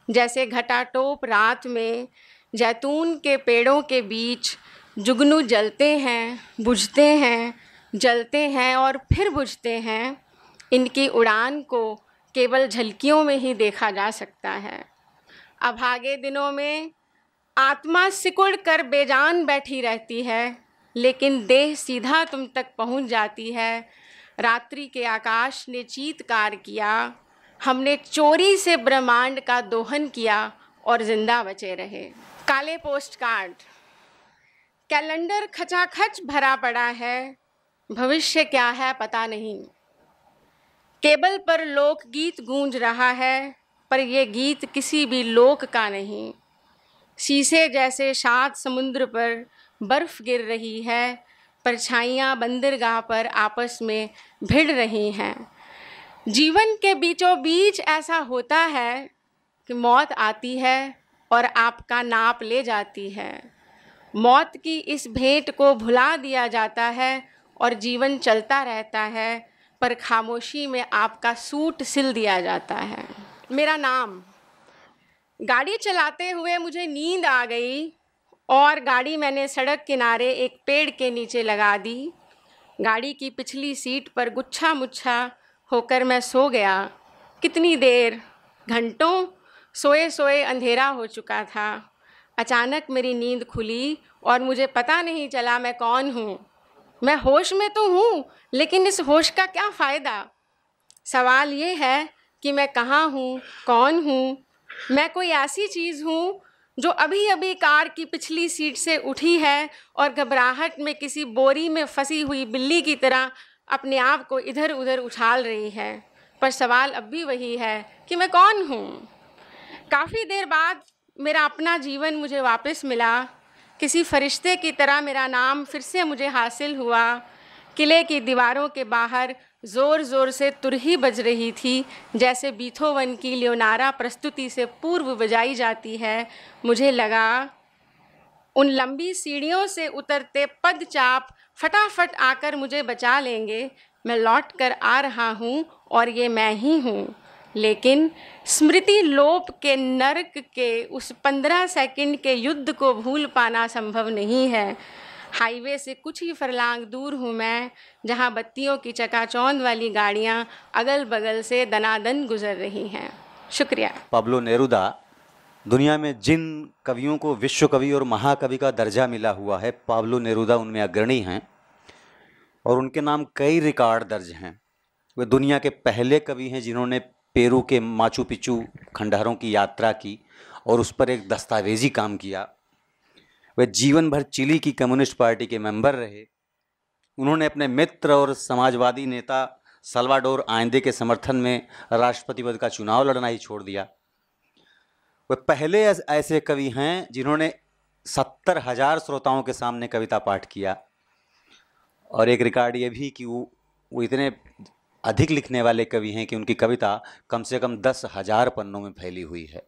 जैसे घटाटोप रात में जैतून के पेड़ों के बीच जुगनू जलते हैं, बुझते हैं, जलते हैं और फिर बुझते हैं। इनकी उड़ान को केवल झलकियों में ही देखा जा सकता है। अभागे दिनों में आत्मा सिकुड़ कर बेजान बैठी रहती है, लेकिन देह सीधा तुम तक पहुंच जाती है। रात्रि के आकाश ने चीत्कार किया, हमने चोरी से ब्रह्मांड का दोहन किया और जिंदा बचे रहे। काले पोस्ट कार्ड। कैलेंडर खचाखच भरा पड़ा है, भविष्य क्या है पता नहीं। केबल पर लोकगीत गूंज रहा है, पर यह गीत किसी भी लोक का नहीं। शीशे जैसे शांत समुद्र पर बर्फ गिर रही है, परछाइयाँ बंदरगाह पर आपस में भिड़ रही हैं। जीवन के बीचों बीच ऐसा होता है कि मौत आती है और आपका नाप ले जाती है। मौत की इस भेंट को भुला दिया जाता है और जीवन चलता रहता है, पर खामोशी में आपका सूट सिल दिया जाता है। मेरा नाम। गाड़ी चलाते हुए मुझे नींद आ गई और गाड़ी मैंने सड़क किनारे एक पेड़ के नीचे लगा दी। गाड़ी की पिछली सीट पर गुच्छा मुच्छा होकर मैं सो गया। कितनी देर, घंटों सोए सोए अंधेरा हो चुका था। अचानक मेरी नींद खुली और मुझे पता नहीं चला मैं कौन हूँ। मैं होश में तो हूँ, लेकिन इस होश का क्या फ़ायदा। सवाल ये है कि मैं कहाँ हूँ, कौन हूँ। मैं कोई ऐसी चीज़ हूँ जो अभी अभी कार की पिछली सीट से उठी है और घबराहट में किसी बोरी में फंसी हुई बिल्ली की तरह अपने आप को इधर उधर उछाल रही है। पर सवाल अब भी वही है कि मैं कौन हूँ। काफ़ी देर बाद मेरा अपना जीवन मुझे वापस मिला। किसी फरिश्ते की तरह मेरा नाम फिर से मुझे हासिल हुआ। किले की दीवारों के बाहर ज़ोर ज़ोर से तुरही बज रही थी, जैसे बीथोवन की लियोनारा प्रस्तुति से पूर्व बजाई जाती है। मुझे लगा उन लंबी सीढ़ियों से उतरते पदचाप फटाफट आकर मुझे बचा लेंगे। मैं लौट कर आ रहा हूँ और ये मैं ही हूँ। लेकिन स्मृति लोप के नरक के उस 15 सेकंड के युद्ध को भूल पाना संभव नहीं है। हाईवे से कुछ ही फरलांग दूर हूँ मैं, जहाँ बत्तियों की चकाचौंध वाली गाड़ियाँ अगल बगल से दनादन गुजर रही हैं। शुक्रिया। पाब्लो नेरुदा, दुनिया में जिन कवियों को विश्व कवि और महाकवि का दर्जा मिला हुआ है, पाब्लो नेरुदा उनमें अग्रणी हैं और उनके नाम कई रिकॉर्ड दर्ज हैं। वे दुनिया के पहले कवि हैं जिन्होंने पेरू के माचू पिचू खंडहरों की यात्रा की और उस पर एक दस्तावेजी काम किया। वे जीवन भर चिली की कम्युनिस्ट पार्टी के मेंबर रहे। उन्होंने अपने मित्र और समाजवादी नेता साल्वाडोर आइंदे के समर्थन में राष्ट्रपति पद का चुनाव लड़ना ही छोड़ दिया। वे पहले ऐसे कवि हैं जिन्होंने 70,000 श्रोताओं के सामने कविता पाठ किया। और एक रिकॉर्ड ये भी कि वो इतने अधिक लिखने वाले कवि हैं कि उनकी कविता कम से कम 10,000 पन्नों में फैली हुई है।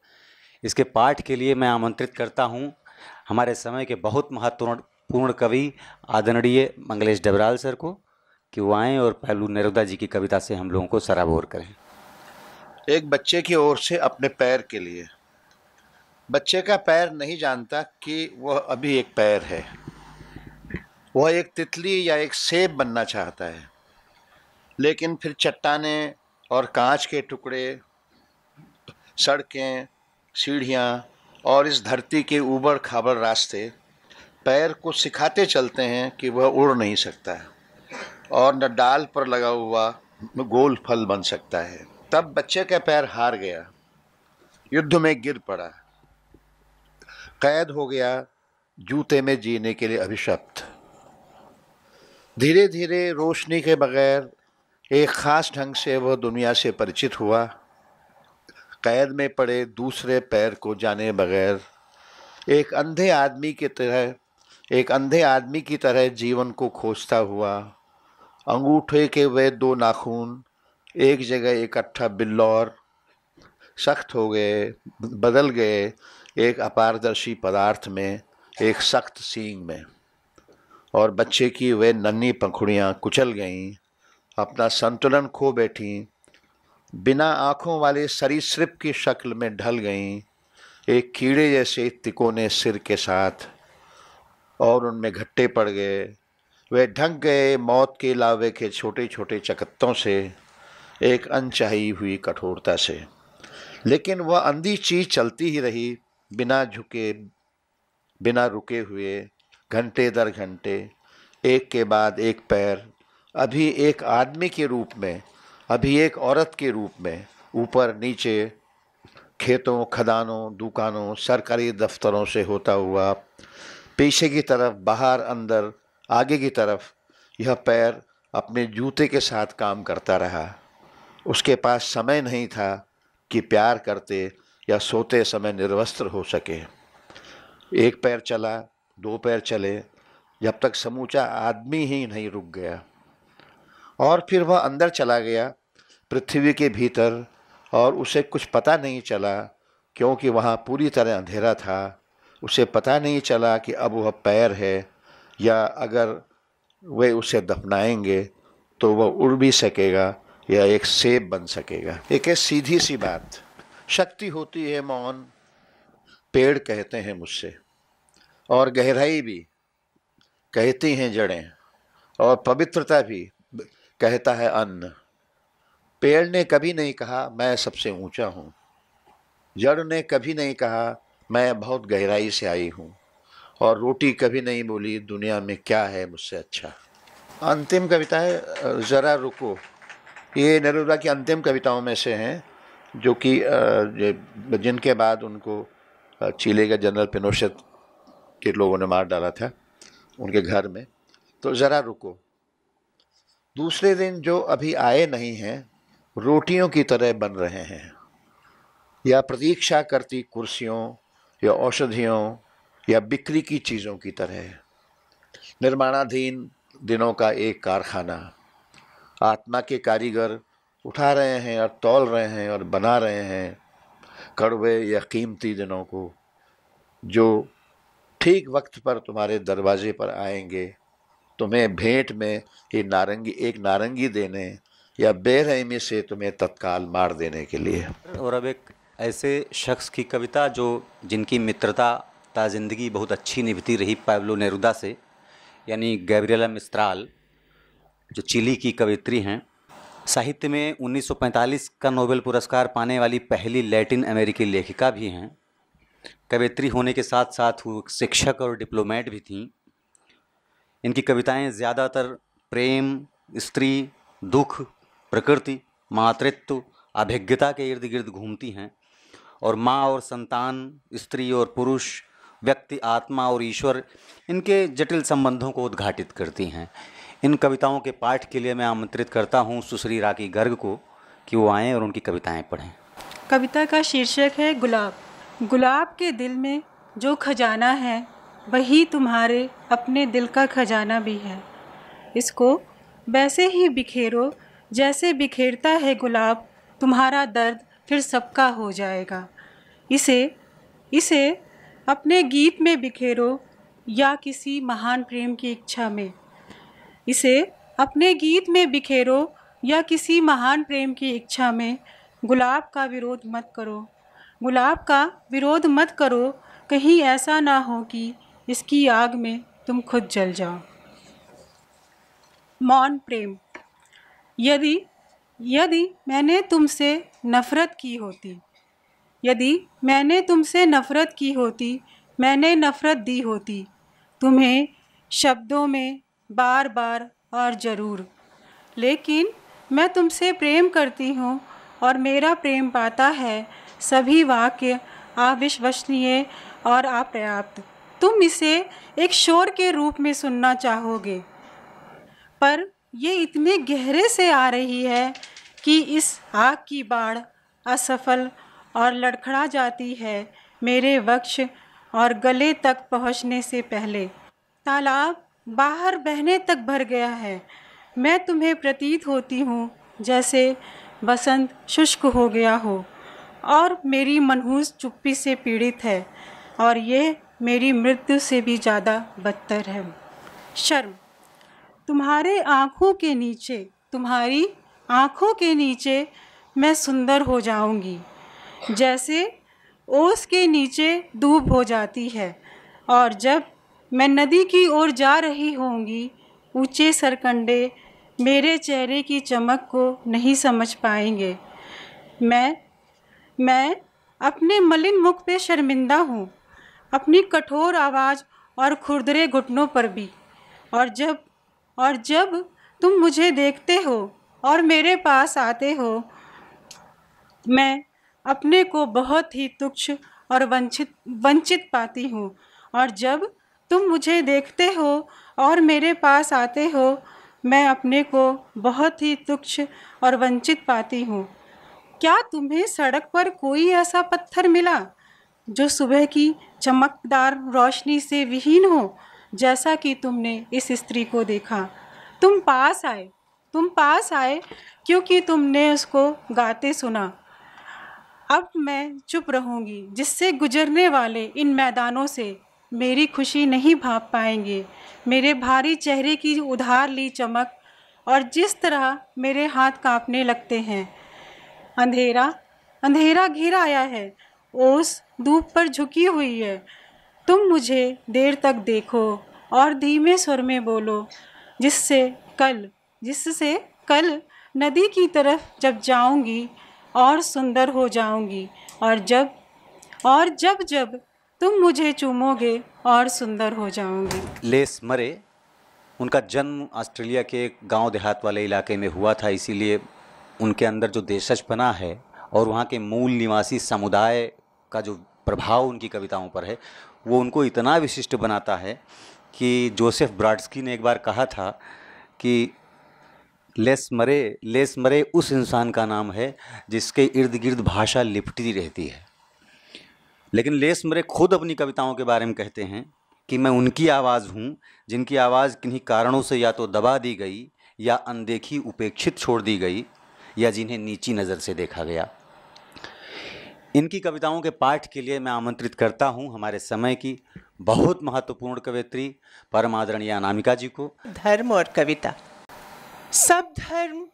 इसके पाठ के लिए मैं आमंत्रित करता हूँ हमारे समय के बहुत महत्वपूर्ण कवि आदरणीय मंगलेश डबराल सर को कि वो आएँ और पाब्लो नेरुदा जी की कविता से हम लोगों को सराबोर करें। एक बच्चे की ओर से अपने पैर के लिए। बच्चे का पैर नहीं जानता कि वह अभी एक पैर है। वह एक तितली या एक सेब बनना चाहता है, लेकिन फिर चट्टानें और कांच के टुकड़े, सड़कें, सीढ़ियाँ और इस धरती के ऊबड़ खाबड़ रास्ते पैर को सिखाते चलते हैं कि वह उड़ नहीं सकता है और न डाल पर लगा हुआ गोल फल बन सकता है। तब बच्चे का पैर हार गया, युद्ध में गिर पड़ा, कैद हो गया, जूते में जीने के लिए अभिशप्त। धीरे धीरे रोशनी के बगैर एक ख़ास ढंग से वह दुनिया से परिचित हुआ। कैद में पड़े दूसरे पैर को जाने बगैर एक अंधे आदमी की तरह जीवन को खोजता हुआ, अंगूठे के वे 2 नाखून एक जगह इकट्ठा बिल्लौर सख्त हो गए, बदल गए एक अपारदर्शी पदार्थ में, एक सख्त सींग में, और बच्चे की वे नन्ही पंखुड़ियाँ कुचल गईं, अपना संतुलन खो बैठीं, बिना आँखों वाले सरीसृप की शक्ल में ढल गईं, एक कीड़े जैसे तिकोने सिर के साथ, और उनमें घट्टे पड़ गए। वे ढंक गए मौत के लावे के छोटे छोटे चकत्तों से, एक अनचाही हुई कठोरता से। लेकिन वह अंधी चीज़ चलती ही रही, बिना झुके, बिना रुके हुए, घंटे दर घंटे, एक के बाद एक पैर, अभी एक आदमी के रूप में, अभी एक औरत के रूप में, ऊपर नीचे, खेतों, खदानों, दुकानों, सरकारी दफ्तरों से होता हुआ, पीछे की तरफ, बाहर, अंदर, आगे की तरफ, यह पैर अपने जूते के साथ काम करता रहा। उसके पास समय नहीं था कि प्यार करते या सोते समय निर्वस्त्र हो सके। एक पैर चला, 2 पैर चले, जब तक समूचा आदमी ही नहीं रुक गया। और फिर वह अंदर चला गया, पृथ्वी के भीतर, और उसे कुछ पता नहीं चला, क्योंकि वहाँ पूरी तरह अंधेरा था। उसे पता नहीं चला कि अब वह पैर है, या अगर वे उसे दफनाएंगे तो वह उड़ भी सकेगा या एक सेब बन सकेगा। एक सीधी सी बात, शक्ति होती है मौन, पेड़ कहते हैं मुझसे, और गहराई भी कहती हैं जड़ें, और पवित्रता भी कहता है अन्न। पेड़ ने कभी नहीं कहा मैं सबसे ऊंचा हूँ, जड़ ने कभी नहीं कहा मैं बहुत गहराई से आई हूँ, और रोटी कभी नहीं बोली दुनिया में क्या है मुझसे अच्छा। अंतिम कविता है ज़रा रुको। ये नेरुदा की अंतिम कविताओं में से हैं, जो कि जिनके बाद उनको चिले का जनरल पिनोशेट के लोगों ने मार डाला था उनके घर में। तो ज़रा रुको। दूसरे दिन जो अभी आए नहीं हैं, रोटियों की तरह बन रहे हैं, या प्रतीक्षा करती कुर्सियों या औषधियों या बिक्री की चीज़ों की तरह। निर्माणाधीन दिनों का एक कारखाना, आत्मा के कारीगर उठा रहे हैं और तौल रहे हैं और बना रहे हैं कड़वे या कीमती दिनों को, जो ठीक वक्त पर तुम्हारे दरवाजे पर आएंगे, तुम्हें भेंट में एक नारंगी देने या बेरहमी से तुम्हें तत्काल मार देने के लिए। और अब एक ऐसे शख्स की कविता जिनकी मित्रता ता ज़िंदगी बहुत अच्छी निभती रही पाब्लो नेरुदा से, यानी गैब्रिएला मिस्त्राल, जो चिली की कवित्री हैं। साहित्य में 1945 का नोबेल पुरस्कार पाने वाली पहली लैटिन अमेरिकी लेखिका भी हैं। कवित्री होने के साथ साथ वो शिक्षक और डिप्लोमेट भी थीं। इनकी कविताएं ज़्यादातर प्रेम, स्त्री, दुख, प्रकृति, मातृत्व, अभिज्ञता के इर्द गिर्द घूमती हैं, और माँ और संतान, स्त्री और पुरुष, व्यक्ति, आत्मा और ईश्वर, इनके जटिल संबंधों को उद्घाटित करती हैं। इन कविताओं के पाठ के लिए मैं आमंत्रित करता हूँ सुश्री राकी गर्ग को कि वो आएँ और उनकी कविताएं पढ़ें। कविता का शीर्षक है गुलाब। गुलाब के दिल में जो खजाना है वही तुम्हारे अपने दिल का खजाना भी है। इसको वैसे ही बिखेरो जैसे बिखेरता है गुलाब, तुम्हारा दर्द फिर सबका हो जाएगा। इसे अपने गीत में बिखेरो या किसी महान प्रेम की इच्छा में। इसे अपने गीत में बिखेरो या किसी महान प्रेम की इच्छा में। गुलाब का विरोध मत करो, गुलाब का विरोध मत करो, कहीं ऐसा ना हो कि इसकी आग में तुम खुद जल जाओ। मौन प्रेम। यदि मैंने तुमसे नफ़रत की होती, यदि मैंने तुमसे नफ़रत की होती, मैंने नफ़रत दी होती तुम्हें शब्दों में बार बार और ज़रूर, लेकिन मैं तुमसे प्रेम करती हूँ और मेरा प्रेम पाता है सभी वाक्य अविश्वसनीय और अपर्याप्त। तुम इसे एक शोर के रूप में सुनना चाहोगे, पर ये इतने गहरे से आ रही है कि इस आग की बाढ़ असफल और लड़खड़ा जाती है मेरे वक्ष और गले तक पहुँचने से पहले। तालाब बाहर बहने तक भर गया है। मैं तुम्हें प्रतीत होती हूँ जैसे बसंत शुष्क हो गया हो और मेरी मनहूस चुप्पी से पीड़ित है, और ये मेरी मृत्यु से भी ज़्यादा बदतर है। शर्म, तुम्हारी आँखों के नीचे मैं सुंदर हो जाऊंगी, जैसे ओस के नीचे धूप हो जाती है, और जब मैं नदी की ओर जा रही होंगी, ऊंचे सरकंडे मेरे चेहरे की चमक को नहीं समझ पाएंगे। मैं अपने मलिन मुख पे शर्मिंदा हूँ, अपनी कठोर आवाज़ और खुरदरे घुटनों पर भी। और जब तुम मुझे देखते हो और मेरे पास आते हो, मैं अपने को बहुत ही तुच्छ और वंचित पाती हूँ। और जब तुम मुझे देखते हो और मेरे पास आते हो, मैं अपने को बहुत ही तुच्छ और वंचित पाती हूँ। क्या तुम्हें सड़क पर कोई ऐसा पत्थर मिला जो सुबह की चमकदार रोशनी से विहीन हो, जैसा कि तुमने इस स्त्री को देखा? तुम पास आए क्योंकि तुमने उसको गाते सुना। अब मैं चुप रहूँगी, जिससे गुजरने वाले इन मैदानों से मेरी खुशी नहीं भाप पाएंगे। मेरे भारी चेहरे की उधार ली चमक और जिस तरह मेरे हाथ कांपने लगते हैं। अंधेरा घिर आया है, ओस धूप पर झुकी हुई है। तुम मुझे देर तक देखो और धीमे स्वर में बोलो, जिससे कल नदी की तरफ जब जाऊंगी और सुंदर हो जाऊंगी, और जब तुम मुझे चूमोगे और सुंदर हो जाऊंगी। लेस मरे, उनका जन्म ऑस्ट्रेलिया के एक गांव देहात वाले इलाके में हुआ था, इसीलिए उनके अंदर जो देशजपना है और वहाँ के मूल निवासी समुदाय का जो प्रभाव उनकी कविताओं पर है, वो उनको इतना विशिष्ट बनाता है कि जोसेफ ब्रॉडस्की ने एक बार कहा था कि लेस मरे उस इंसान का नाम है जिसके इर्द गिर्द भाषा लिपटी रहती है। लेकिन लेस मरे खुद अपनी कविताओं के बारे में कहते हैं कि मैं उनकी आवाज़ हूँ जिनकी आवाज़ किन्हीं कारणों से या तो दबा दी गई या अनदेखी उपेक्षित छोड़ दी गई या जिन्हें नीची नज़र से देखा गया। इनकी कविताओं के पाठ के लिए मैं आमंत्रित करता हूँ हमारे समय की बहुत महत्वपूर्ण कवयित्री परम आदरणीय अनामिका जी को। धर्म और कविता, सब धर्म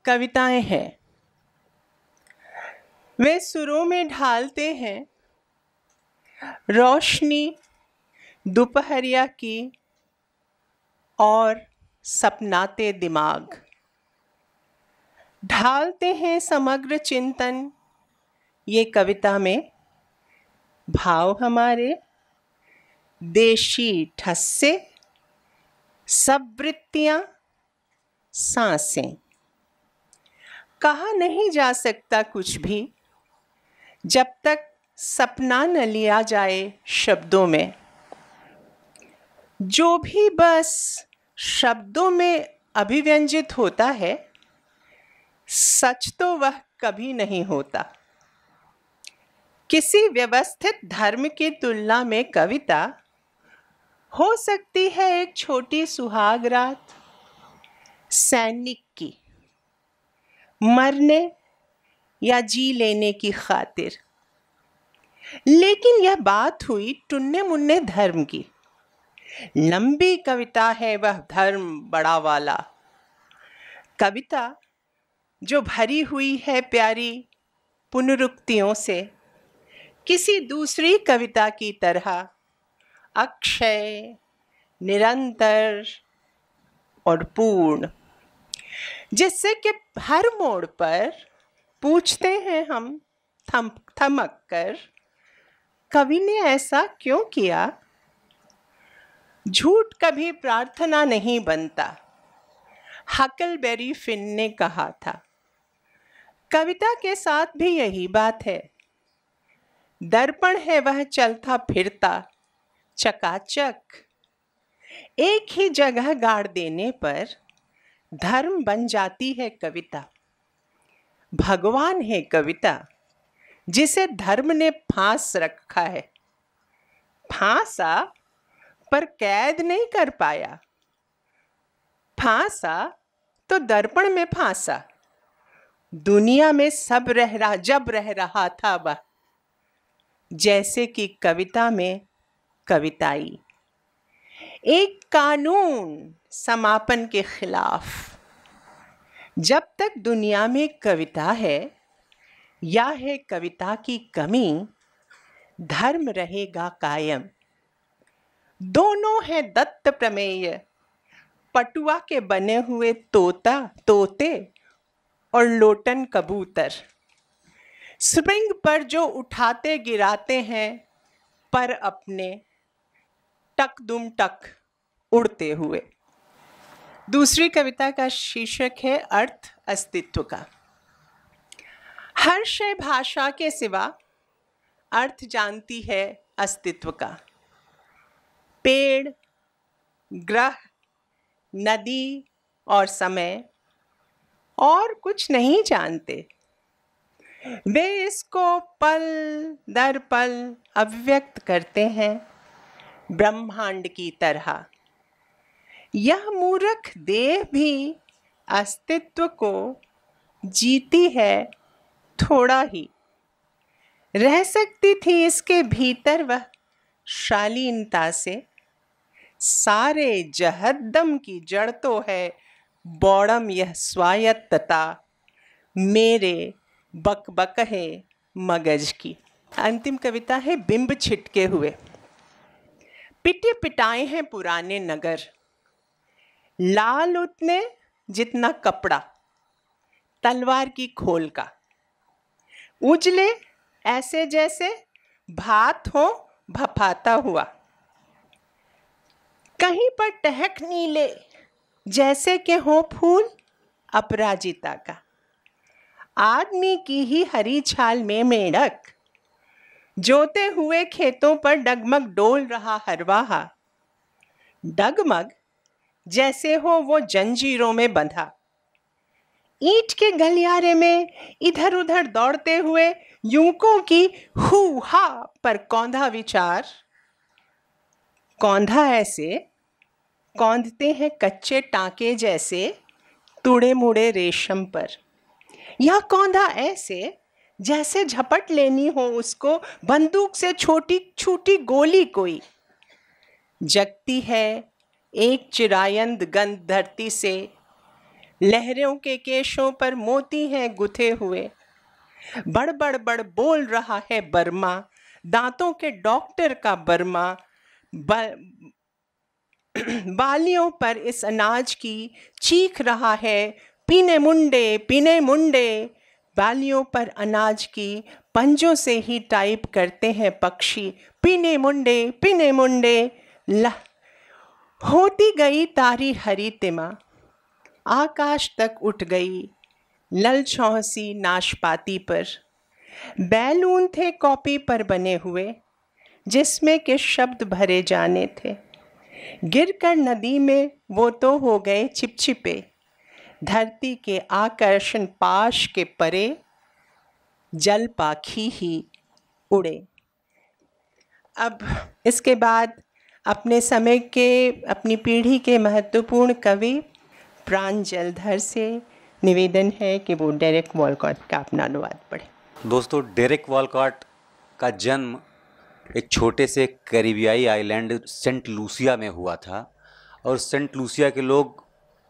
कविताएं हैं। वे सुरों में ढालते हैं रोशनी दोपहरिया की और सपनाते दिमाग, ढालते हैं समग्र चिंतन ये कविता में। भाव हमारे देशी ठस्से, सब वृत्तियाँ सांसें, कहा नहीं जा सकता कुछ भी जब तक सपना न लिया जाए शब्दों में। जो भी बस शब्दों में अभिव्यंजित होता है, सच तो वह कभी नहीं होता। किसी व्यवस्थित धर्म की तुलना में कविता हो सकती है एक छोटी सुहाग रात सैनिक की, मरने या जी लेने की खातिर। लेकिन यह बात हुई टुन्ने मुन्ने धर्म की। लंबी कविता है वह धर्म बड़ा वाला, कविता जो भरी हुई है प्यारी पुनरुक्तियों से, किसी दूसरी कविता की तरह अक्षय, निरंतर और पूर्ण, जिससे कि हर मोड़ पर पूछते हैं हम थमक कर कवि ने ऐसा क्यों किया? झूठ कभी प्रार्थना नहीं बनता, हकलबेरी फिन ने कहा था। कविता के साथ भी यही बात है। दर्पण है वह चलता फिरता चकाचक, एक ही जगह गाड़ देने पर धर्म बन जाती है कविता। भगवान है कविता जिसे धर्म ने फांस रखा है। फांसा पर कैद नहीं कर पाया, फांसा तो दर्पण में फांसा। दुनिया में सब जब रह रहा था वह, जैसे कि कविता में कविताई। एक कानून समापन के खिलाफ। जब तक दुनिया में कविता है या है कविता की कमी, धर्म रहेगा कायम। दोनों हैं दत्त प्रमेय, पटुआ के बने हुए तोते और लोटन कबूतर। स्प्रिंग पर जो उठाते गिराते हैं पर अपने टक दुम टक उड़ते हुए। दूसरी कविता का शीर्षक है अर्थ अस्तित्व का। हर शय भाषा के सिवा अर्थ जानती है अस्तित्व का। पेड़, ग्रह, नदी और समय और कुछ नहीं जानते। वे इसको पल दर पल अव्यक्त करते हैं ब्रह्मांड की तरह। यह मूर्ख देह भी अस्तित्व को जीती है थोड़ा ही। रह सकती थी इसके भीतर वह शालीनता से। सारे जहद्दम की जड़ तो है बौड़म यह स्वायत्तता मेरे बकबकहे मगज की। अंतिम कविता है बिंब छिटके हुए। पिटे पिटाए हैं पुराने नगर, लाल उतने जितना कपड़ा तलवार की खोल का। उजले ऐसे जैसे भात हो भफाता हुआ। कहीं पर टहक नीले जैसे के हो फूल अपराजिता का। आदमी की ही हरी छाल में मेढक, जोते हुए खेतों पर डगमग डोल रहा हरवाहा। डगमग जैसे हो वो जंजीरों में बंधा। ईंट के गलियारे में इधर उधर दौड़ते हुए युवकों की हू हा पर कौंधा विचार। कौंधा ऐसे कौंधते हैं कच्चे टाके जैसे तुड़े मुड़े रेशम पर। यह कौंधा ऐसे जैसे झपट लेनी हो उसको बंदूक से छोटी छोटी गोली कोई। जगती है एक चिरायंद गंध धरती से, लहरों के केशों पर मोती हैं गुथे हुए। बड़ बड़ बड़ बोल रहा है बर्मा, दांतों के डॉक्टर का बर्मा। बालियों पर इस अनाज की चीख रहा है पीने मुंडे। बालियों पर अनाज की पंजों से ही टाइप करते हैं पक्षी पीने मुंडे। होती गई तारी हरी तिमा, आकाश तक उठ गई ललछौसी नाशपाती पर। बैलून थे कॉपी पर बने हुए जिसमें के शब्द भरे जाने थे। गिरकर नदी में वो तो हो गए चिपचिपे। धरती के आकर्षण पाश के परे जल पाखी ही उड़े। अब इसके बाद अपने समय के अपनी पीढ़ी के महत्वपूर्ण कवि प्राण जलधर से निवेदन है कि वो डेरेक वॉलकॉट का अपना अनुवाद पढ़ें। दोस्तों, डेरेक वॉलकॉट का जन्म एक छोटे से कैरिबियाई आइलैंड सेंट लूसिया में हुआ था और सेंट लूसिया के लोग,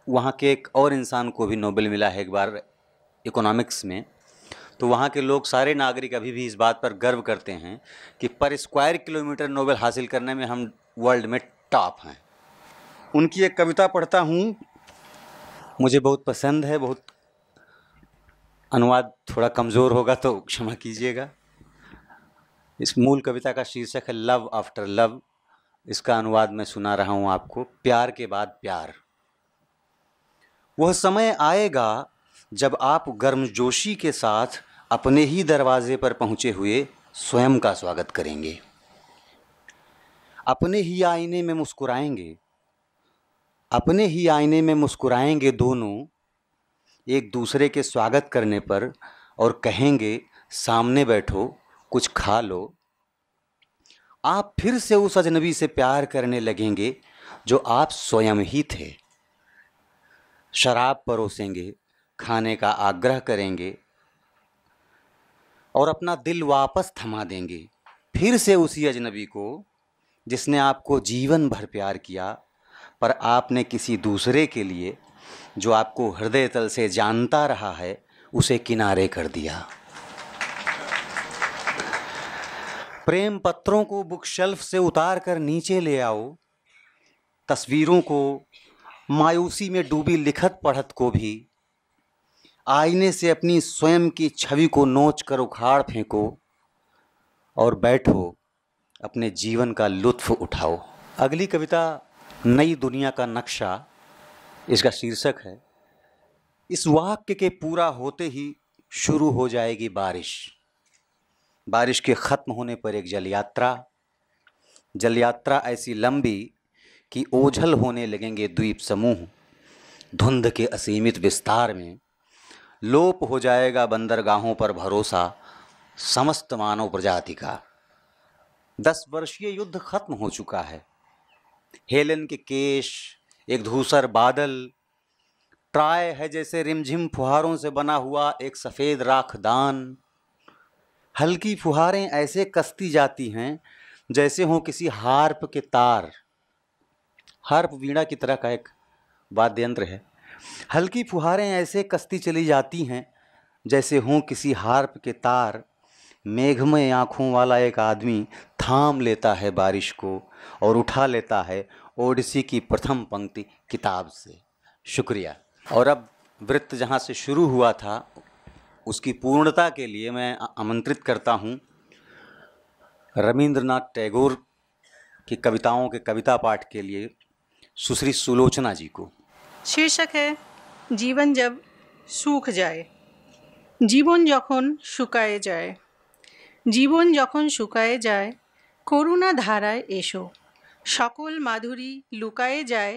वहाँ के एक और इंसान को भी नोबेल मिला है एक बार इकोनॉमिक्स में, तो वहाँ के लोग सारे नागरिक अभी भी इस बात पर गर्व करते हैं कि पर स्क्वायर किलोमीटर नोबेल हासिल करने में हम वर्ल्ड में टॉप हैं। उनकी एक कविता पढ़ता हूँ, मुझे बहुत पसंद है, बहुत अनुवाद थोड़ा कमज़ोर होगा तो क्षमा कीजिएगा। इस मूल कविता का शीर्षक है लव आफ्टर लव। इसका अनुवाद मैं सुना रहा हूँ आपको। प्यार के बाद प्यार। वह समय आएगा जब आप गर्मजोशी के साथ अपने ही दरवाजे पर पहुँचे हुए स्वयं का स्वागत करेंगे, अपने ही आईने में मुस्कुराएंगे, अपने ही आईने में मुस्कुराएंगे दोनों एक दूसरे के स्वागत करने पर और कहेंगे सामने बैठो कुछ खा लो। आप फिर से उस अजनबी से प्यार करने लगेंगे जो आप स्वयं ही थे। शराब परोसेंगे, खाने का आग्रह करेंगे और अपना दिल वापस थमा देंगे फिर से उसी अजनबी को जिसने आपको जीवन भर प्यार किया, पर आपने किसी दूसरे के लिए जो आपको हृदय तल से जानता रहा है उसे किनारे कर दिया। प्रेम पत्रों को बुकशेल्फ से उतार कर नीचे ले आओ, तस्वीरों को, मायूसी में डूबी लिखत पढ़त को भी आईने से अपनी स्वयं की छवि को नोच कर उखाड़ फेंको और बैठो, अपने जीवन का लुत्फ उठाओ। अगली कविता नई दुनिया का नक्शा, इसका शीर्षक है। इस वाक्य के पूरा होते ही शुरू हो जाएगी बारिश। बारिश के ख़त्म होने पर एक जल यात्रा ऐसी लंबी कि ओझल होने लगेंगे द्वीप समूह। धुंध के असीमित विस्तार में लोप हो जाएगा बंदरगाहों पर भरोसा समस्त मानव प्रजाति का। 10 वर्षीय युद्ध खत्म हो चुका है। हेलेन के केश एक धूसर बादल, ट्राय है जैसे रिमझिम फुहारों से बना हुआ एक सफ़ेद राखदान। हल्की फुहारें ऐसे कसती जाती हैं जैसे हों किसी हार्प के तार। हार्प वीणा की तरह का एक वाद्य यंत्र है। हल्की फुहारें ऐसे कसती चली जाती हैं जैसे हों किसी हार्प के तार। मेघमय आँखों वाला एक आदमी थाम लेता है बारिश को और उठा लेता है ओडिसी की प्रथम पंक्ति किताब से। शुक्रिया। और अब वृत्त जहाँ से शुरू हुआ था उसकी पूर्णता के लिए मैं आमंत्रित करता हूँ रवींद्रनाथ टैगोर की कविताओं के कविता पाठ के लिए सुश्री सुलोचना जी को। शीर्षक है जीवन जब सूख जाए। জীবন যখন শুকায়ে যায়, জীবন যখন শুকায়ে যায়, করুণা ধারায় এসো, সকল মাধুরী লুকায়ে যায়,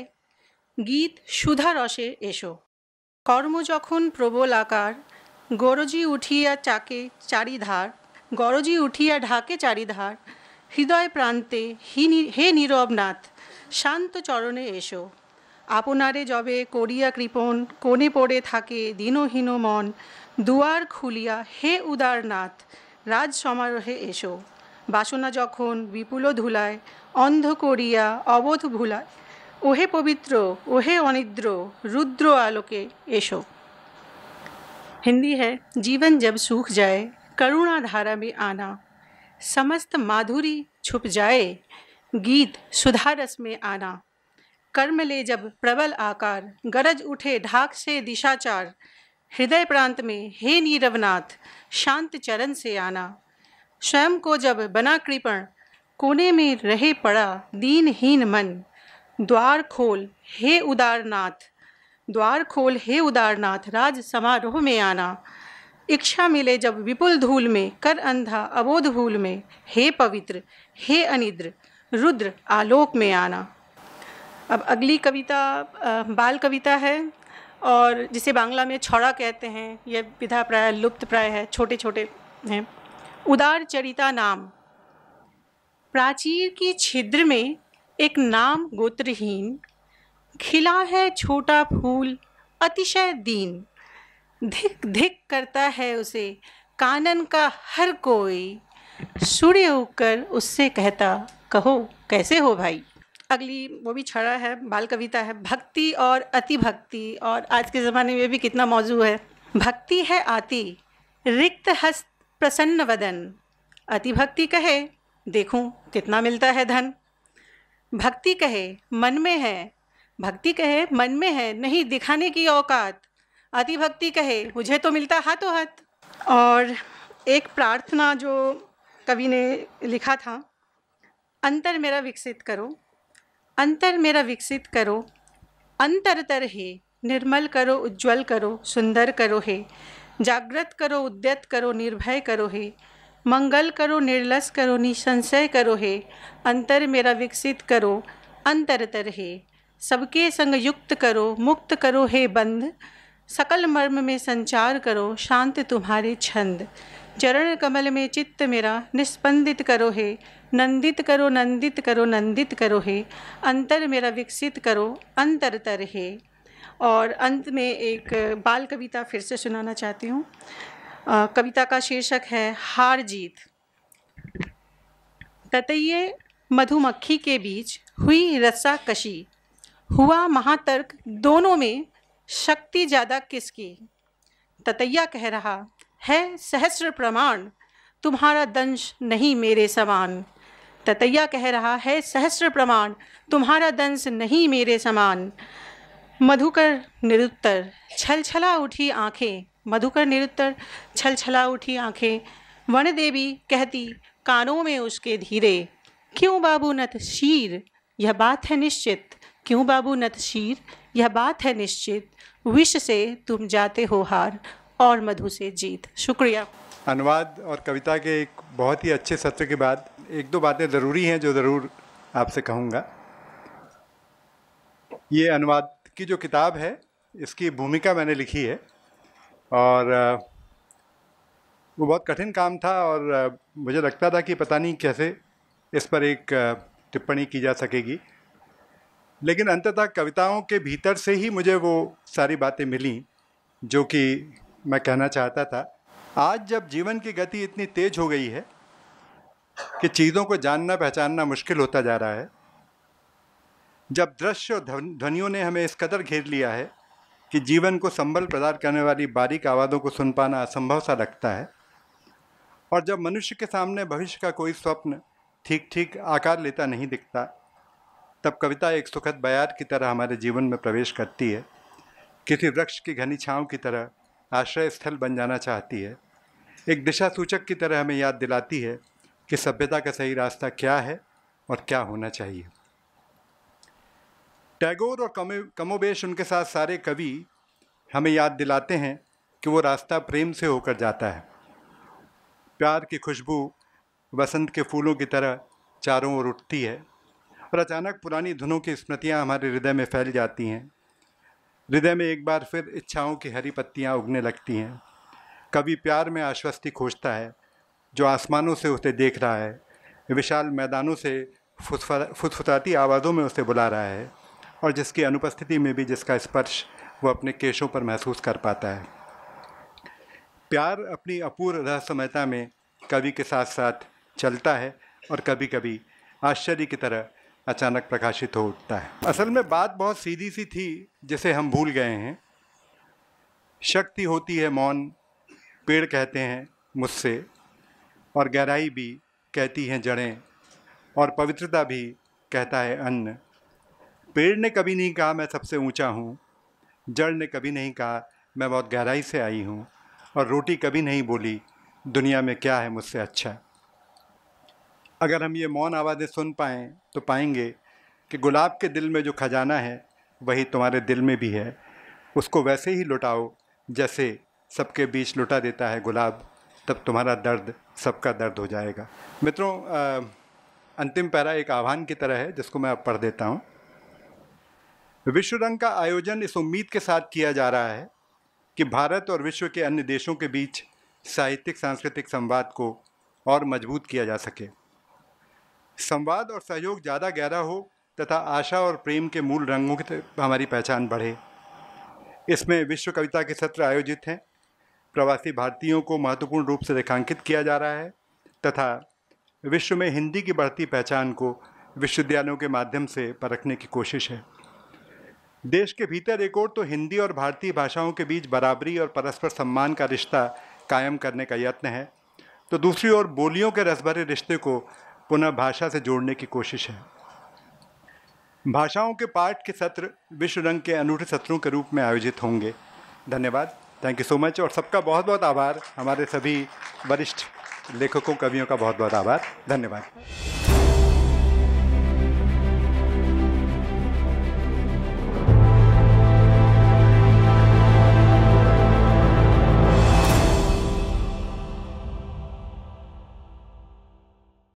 গীত সুধা রসে এসো। কর্ম যখন প্রবল আকার, গরজি উঠিয়া চাকে চারিধার, গরজি উঠিয়া ঢাকে চারিধার, হৃদয় প্রান্তে হে নীরব নাথ, শান্ত চরণে এসো। আপনারে যবে করিয়া কৃপণ, কোণে পড়ে থাকে দীনহীন মন, দুয়ার খুলিয়া হে উদারনাথ, রাজ সমারোহে এসো। বাসনা যখন বিপুল ধুলায়, অন্ধ করিয়া অবোধ ভুলায়, ওহে পবিত্র ওহে অনিদ্র, रुद्र आलोके एशो। हिंदी है। जीवन जब सूख जाए, करुणा धारा में आना, समस्त माधुरी छुप जाए, गीत सुधा रस में आना। कर्म ले जब प्रबल आकार, गरज उठे ढाक से दिशाचार, हृदय प्रांत में हे नीरवनाथ, शांत चरण से आना। स्वयं को जब बना कृपण, कोने में रहे पड़ा दीनहीन मन, द्वार खोल हे उदारनाथ, द्वार खोल हे उदारनाथ, राज समारोह में आना। इच्छा मिले जब विपुल धूल में, कर अंधा अबोध भूल में, हे पवित्र हे अनिद्र, रुद्र आलोक में आना। अब अगली कविता बाल कविता है और जिसे बांग्ला में छौड़ा कहते हैं। यह विधा प्राय लुप्त प्राय है, छोटे छोटे हैं। उदार चरिता नाम। प्राचीर की छिद्र में एक नाम गोत्रहीन, खिला है छोटा फूल अतिशय दीन। धिक धिक करता है उसे कानन का हर कोई, सूर्य उगकर उससे कहता कहो कैसे हो भाई। अगली वो भी छड़ा है, बाल कविता है। भक्ति और अति भक्ति, और आज के ज़माने में भी कितना मौजू है। भक्ति है आती, रिक्त हस्त प्रसन्न वदन, अति भक्ति कहे देखूं कितना मिलता है धन। भक्ति कहे मन में है, भक्ति कहे मन में है, नहीं दिखाने की औकात, अतिभक्ति कहे मुझे तो मिलता हाथों हाथ। और एक प्रार्थना जो कवि ने लिखा था, अंतर मेरा विकसित करो, अंतर मेरा विकसित करो, अंतरतर हे, निर्मल करो, उज्ज्वल करो, सुंदर करो हे, जागृत करो, उद्यत करो, निर्भय करो हे, मंगल करो, निर्लस करो, निसंशय करो हे, अंतर मेरा विकसित करो, अंतरतर हे, सबके संग युक्त करो, मुक्त करो हे बंध, सकल मर्म में संचार करो, शांत तुम्हारे छंद, चरण कमल में चित्त मेरा निस्पंदित करो हे, नंदित करो, नंदित करो, नंदित करो हे, अंतर मेरा विकसित करो, अंतरतर हे। और अंत में एक बाल कविता फिर से सुनाना चाहती हूँ। कविता का शीर्षक है हार जीत। ततैये मधुमक्खी के बीच हुई रस्साकशी, हुआ महातर्क दोनों में, शक्ति ज़्यादा किसकी। ततैया कह रहा है सहस्र प्रमाण, तुम्हारा दंश नहीं मेरे समान। ततैया कह रहा है सहस्र प्रमाण, तुम्हारा दंश नहीं मेरे समान। मधुकर निरुत्तर छलछला उठी आंखें, मधुकर निरुत्तर छलछला उठी आंखें, वन देवी कहती कानों में उसके धीरे, क्यों बाबू नथ शीर यह बात है निश्चित, क्यों बाबू नथ शीर यह बात है निश्चित, विष से तुम जाते हो हार और मधु से जीत। शुक्रिया। अनुवाद और कविता के एक बहुत ही अच्छे सत्र के बाद एक दो बातें ज़रूरी हैं जो ज़रूर आपसे कहूँगा। ये अनुवाद की जो किताब है इसकी भूमिका मैंने लिखी है और वो बहुत कठिन काम था और मुझे लगता था कि पता नहीं कैसे इस पर एक टिप्पणी की जा सकेगी, लेकिन अंततः कविताओं के भीतर से ही मुझे वो सारी बातें मिली जो कि मैं कहना चाहता था। आज जब जीवन की गति इतनी तेज़ हो गई है कि चीज़ों को जानना पहचानना मुश्किल होता जा रहा है, जब दृश्य और ध्वनियों ने हमें इस कदर घेर लिया है कि जीवन को संबल प्रदान करने वाली बारीक आवाज़ों को सुन पाना असंभव सा लगता है, और जब मनुष्य के सामने भविष्य का कोई स्वप्न ठीक ठीक आकार लेता नहीं दिखता, तब कविता एक सुखद बयार की तरह हमारे जीवन में प्रवेश करती है, किसी वृक्ष की घनी छाँव की तरह आश्रय स्थल बन जाना चाहती है, एक दिशा सूचक की तरह हमें याद दिलाती है कि सभ्यता का सही रास्ता क्या है और क्या होना चाहिए। टैगोर और कमोबेश उनके साथ सारे कवि हमें याद दिलाते हैं कि वो रास्ता प्रेम से होकर जाता है। प्यार की खुशबू वसंत के फूलों की तरह चारों ओर उठती है और अचानक पुरानी धुनों की स्मृतियाँ हमारे हृदय में फैल जाती हैं। हृदय में एक बार फिर इच्छाओं की हरी पत्तियाँ उगने लगती हैं। कवि प्यार में आश्वस्ति खोजता है जो आसमानों से उसे देख रहा है, विशाल मैदानों से फुसफुसाती आवाज़ों में उसे बुला रहा है और जिसकी अनुपस्थिति में भी जिसका स्पर्श वो अपने केशों पर महसूस कर पाता है। प्यार अपनी अपूर्व रहस्यमयता में कवि के साथ साथ चलता है और कभी कभी आश्चर्य की तरह अचानक प्रकाशित हो उठता है। असल में बात बहुत सीधी सी थी जिसे हम भूल गए हैं। शक्ति होती है मौन, पेड़ कहते हैं मुझसे, और गहराई भी कहती हैं जड़ें, और पवित्रता भी कहता है अन्न। पेड़ ने कभी नहीं कहा मैं सबसे ऊंचा हूँ, जड़ ने कभी नहीं कहा मैं बहुत गहराई से आई हूँ, और रोटी कभी नहीं बोली दुनिया में क्या है मुझसे अच्छा। अगर हम ये मौन आवाज़ें सुन पाएँ तो पाएंगे कि गुलाब के दिल में जो खजाना है वही तुम्हारे दिल में भी है। उसको वैसे ही लुटाओ जैसे सबके बीच लुटा देता है गुलाब, तब तुम्हारा दर्द सबका दर्द हो जाएगा। मित्रों, अंतिम पैरा एक आह्वान की तरह है जिसको मैं अब पढ़ देता हूँ। विश्व रंग का आयोजन इस उम्मीद के साथ किया जा रहा है कि भारत और विश्व के अन्य देशों के बीच साहित्यिक सांस्कृतिक संवाद को और मजबूत किया जा सके। संवाद और सहयोग ज़्यादा गहरा हो तथा आशा और प्रेम के मूल रंगों की हमारी पहचान बढ़े। इसमें विश्व कविता के सत्र आयोजित हैं, प्रवासी भारतीयों को महत्वपूर्ण रूप से रेखांकित किया जा रहा है तथा विश्व में हिंदी की बढ़ती पहचान को विश्वविद्यालयों के माध्यम से परखने की कोशिश है। देश के भीतर एक ओर तो हिंदी और भारतीय भाषाओं के बीच बराबरी और परस्पर सम्मान का रिश्ता कायम करने का यत्न है, तो दूसरी ओर बोलियों के रसभरे रिश्ते को पुनः भाषा से जोड़ने की कोशिश है। भाषाओं के पाठ के सत्र विश्व रंग के अनूठे सत्रों के रूप में आयोजित होंगे। धन्यवाद, थैंक यू सो मच। और सबका बहुत बहुत आभार, हमारे सभी वरिष्ठ लेखकों कवियों का बहुत बहुत आभार, धन्यवाद।